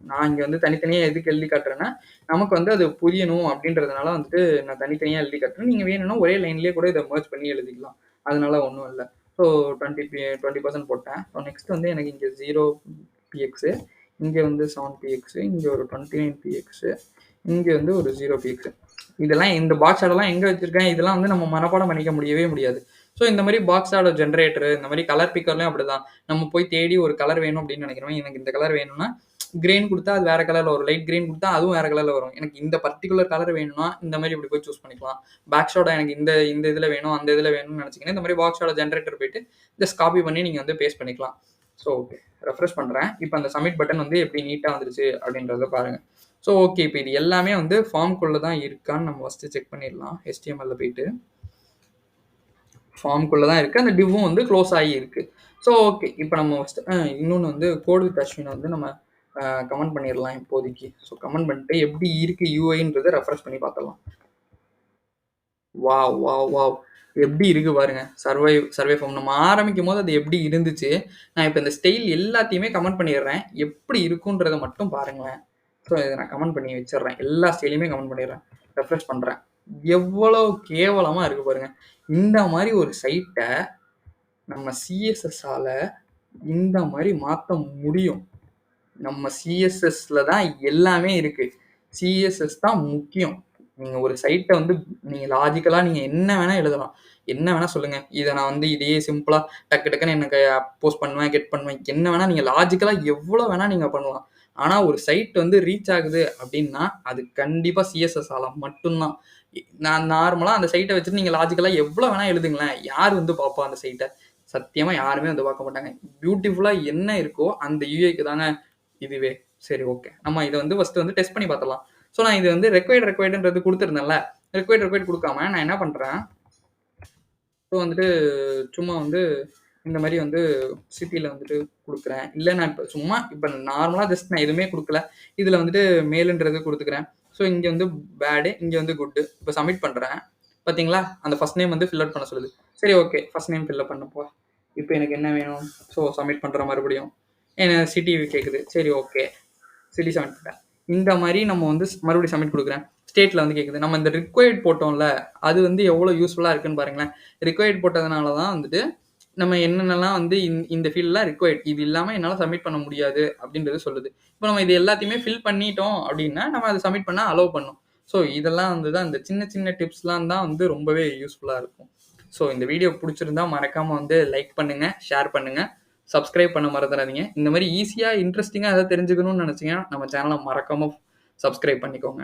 நான் இங்கே வந்து தனித்தனியாக எதுக்கு எழுதி காட்டுறேன்னா நமக்கு வந்து அது புரியணும் அப்படின்றதுனால வந்துட்டு நான் தனித்தனியாக எழுதி காட்டுறேன். நீங்கள் வேணும்னா ஒரே லைன்லேயே கூட இதை மர்ஜ் பண்ணி எழுதிக்கலாம். அதனால ஒன்றும் இல்லை. ஸோ 20% போட்டேன். ஸோ நெக்ஸ்ட் வந்து எனக்கு இங்கே 0px, இங்கே வந்து 7px, இங்கே ஒரு 29px, இங்கே வந்து ஒரு 0px. இதெல்லாம் இந்த பாக்ஸ் ஷேடோலாம் எங்கே வச்சுருக்கேன், இதெல்லாம் வந்து நம்ம மனப்பாடம் பண்ணிக்க முடியவே முடியாது. ஸோ இந்த மாதிரி பாக்ஸ் ஷேடோ ஜென்ரேட்டரு, இந்த மாதிரி கலர் பிக்கர்லையும் அப்படி தான். நம்ம போய் தேடி ஒரு கலர் வேணும் அப்படின்னு நினைக்கிறோம். எனக்கு இந்த கலர் வேணும்னா கிரீன் கொடுத்தா அது வேறு கலரில் வரும். லைட் கிரீன் கொடுத்தா அதுவும் வேறு கலரில் வரும். எனக்கு இந்த பர்டிகுலர் கலர் வேணும்னா இந்த மாதிரி இப்படி போய் சூஸ் பண்ணிக்கலாம். பேக் ஷேடோ எனக்கு இந்த இதில் வேணும், அந்த இதில் வேணும்னு நினச்சிங்கன்னா இந்த மாதிரி பாக்ஸ் ஷேடோ ஜென்ரேட்டர் போய்ட்டு ஜஸ்ட் காப்பி பண்ணி நீங்கள் வந்து பேஸ்ட் பண்ணிக்கலாம். ஸோ ஓகே, ரெஃப்ரெஷ் பண்ணுறேன். இப்போ அந்த சப்மிட் பட்டன் வந்து எப்படி நீட்டாக வந்துருச்சு அப்படின்றத பாருங்கள். ஸோ ஓகே, இப்போ இது எல்லாமே வந்து ஃபார்ம்குள்ளே தான் இருக்கான்னு நம்ம ஃபஸ்ட்டு செக் பண்ணிடலாம். HTML போயிட்டு ஃபார்ம்குள்ளே தான் இருக்குது. அந்த டிவ்வும் வந்து க்ளோஸ் ஆகி இருக்குது. ஸோ ஓகே, இப்போ நம்ம ஃபஸ்ட்டு இன்னொன்று வந்து கோட் வித் அஸ்வின் வந்து நம்ம கமெண்ட் பண்ணிடலாம் இப்போதைக்கு. ஸோ கமெண்ட் பண்ணிட்டு எப்படி இருக்குது யூஐன்றதை ரெஃப்ரெஷ் பண்ணி பார்த்துடலாம். வாவ் வாவ் வாவ், எப்படி இருக்கு பாருங்க. சர்வே ஃபார்ம் நம்ம ஆரம்பிக்கும்போது அது எப்படி இருந்துச்சு. நான் இப்ப இந்த ஸ்டைல் எல்லாத்தையுமே கமெண்ட் பண்ணிடுறேன். எப்படி இருக்குன்றத மட்டும் பாருங்களேன். ஸோ இத நான் கமெண்ட் பண்ணி வச்சுடுறேன். எல்லா ஸ்டைலையுமே கமெண்ட் பண்ணிடுறேன். ரெஃப்ரெஷ் பண்றேன். எவ்வளோ கேவலமா இருக்கு பாருங்க. இந்த மாரி ஒரு சைட்ட நம்ம சிஎஸ்எஸ்ஸால இந்த மாரி மாத்த முடியும். நம்ம சிஎஸ்எஸ்ல தான் எல்லாமே இருக்கு. சிஎஸ்எஸ் தான் முக்கியம். நீங்க ஒரு சைட்ட வந்து நீங்க லாஜிக்கலா நீங்க என்ன வேணா எழுதலாம். என்ன வேணா சொல்லுங்க. இத நான் வந்து இதையே சிம்பிளா டக்கு டக்குன்னு எனக்கு போஸ்ட் பண்ணுவேன், கெட் பண்ணுவேன். என்ன வேணா நீங்க லாஜிக்கலா எவ்வளோ வேணா நீங்க பண்ணலாம். ஆனா ஒரு சைட் வந்து ரீச் ஆகுது அப்டின்னா, அது கண்டிப்பா சிஎஸ்எஸ் ஆல மட்டும் தான். நான் நார்மலா அந்த சைட்ட வச்சுட்டு நீங்க லாஜிக்கலா எவ்வளோ வேணா எழுதுங்களேன். யார் வந்து பார்ப்பா அந்த சைட்ட? சத்தியமா யாருமே வந்து பார்க்க மாட்டாங்க. பியூட்டிஃபுல்லா என்ன இருக்கோ அந்த யுஐக்கு தாங்க இதுவே. சரி ஓகே. நம்ம இத வந்து ஃபர்ஸ்ட் வந்து டெஸ்ட் பண்ணி பார்த்துடலாம். ஸோ நான் இது வந்து ரெக்வயர்ட்ன்றது குடுத்திருந்தேன்ல. ரெக்வயர்ட் குடுக்காம நான் என்ன பண்றேன், ஸோ வந்துட்டு சும்மா வந்து இந்த மாரி வந்து சிட்டில வந்துட்டு குடுக்குறேன். இல்ல நான் இப்ப சும்மா இப்ப நார்மலா ஜஸ்ட் நான் எதுவுமே குடுக்கல. இதுல வந்துட்டு மேல்ன்றது குடுத்துக்கிறேன். ஸோ இங்க வந்து பேட், இங்க வந்து குட். இப்ப சப்மிட் பண்றேன். பார்த்தீங்களா? அந்த ஃபர்ஸ்ட் நேம் வந்து ஃபில் அவுட் பண்ண சொல்லுது. சரி okay. First name fill up பண்ணப்பா. இப்ப எனக்கு என்ன வேணும்? ஸோ சப்மிட் பண்றேன் மறுபடியும். சிட்டி கேக்குது. சரி ஓகே. சிட்டி சப்மிட் பண்ணிட்டேன். இந்த மாரி நம்ம வந்து மறுபடியும் சப்மிட் குடுக்குறேன். ஸ்டேட்ல வந்து கேக்குது. நம்ம இந்த ரிக்வயர்ட் போட்டோம்ல, அது வந்து எவ்வளோ யூஸ்ஃபுல்லா இருக்குன்னு பாருங்களேன். ரிக்வயர்ட் போட்டதுனால தான் வந்துட்டு, நம்ம என்னென்னலாம் வந்து இந்த ஃபீல்ட்லாம் ரிக்வயர்ட். இது இல்லாம என்னால சப்மிட் பண்ண முடியாது அப்படின்றது சொல்லுது. இப்ப நம்ம இது எல்லாத்தையுமே ஃபில் பண்ணிட்டோம் அப்படின்னா, நம்ம அத சப்மிட் பண்ண அலோவ் பண்ணும். ஸோ இதெல்லாம் வந்து தான் இந்த சின்ன சின்ன டிப்ஸ்லாம் தான் வந்து ரொம்பவே யூஸ்ஃபுல்லா இருக்கும். ஸோ இந்த வீடியோ புடிச்சிருந்தா மறக்காம வந்து லைக் பண்ணுங்க, ஷேர் பண்ணுங்க, சப்ஸ்கிரைப் பண்ண மறந்துடாதீங்க. இந்த மாரி ஈஸியா, இன்ட்ரஸ்டிங்கா ஏதாவது தெரிஞ்சுக்கணும்னு நெனச்சீங்கன்னா, நம்ம சேனல மறக்காம சப்ஸ்கிரைப் பண்ணிக்கோங்க.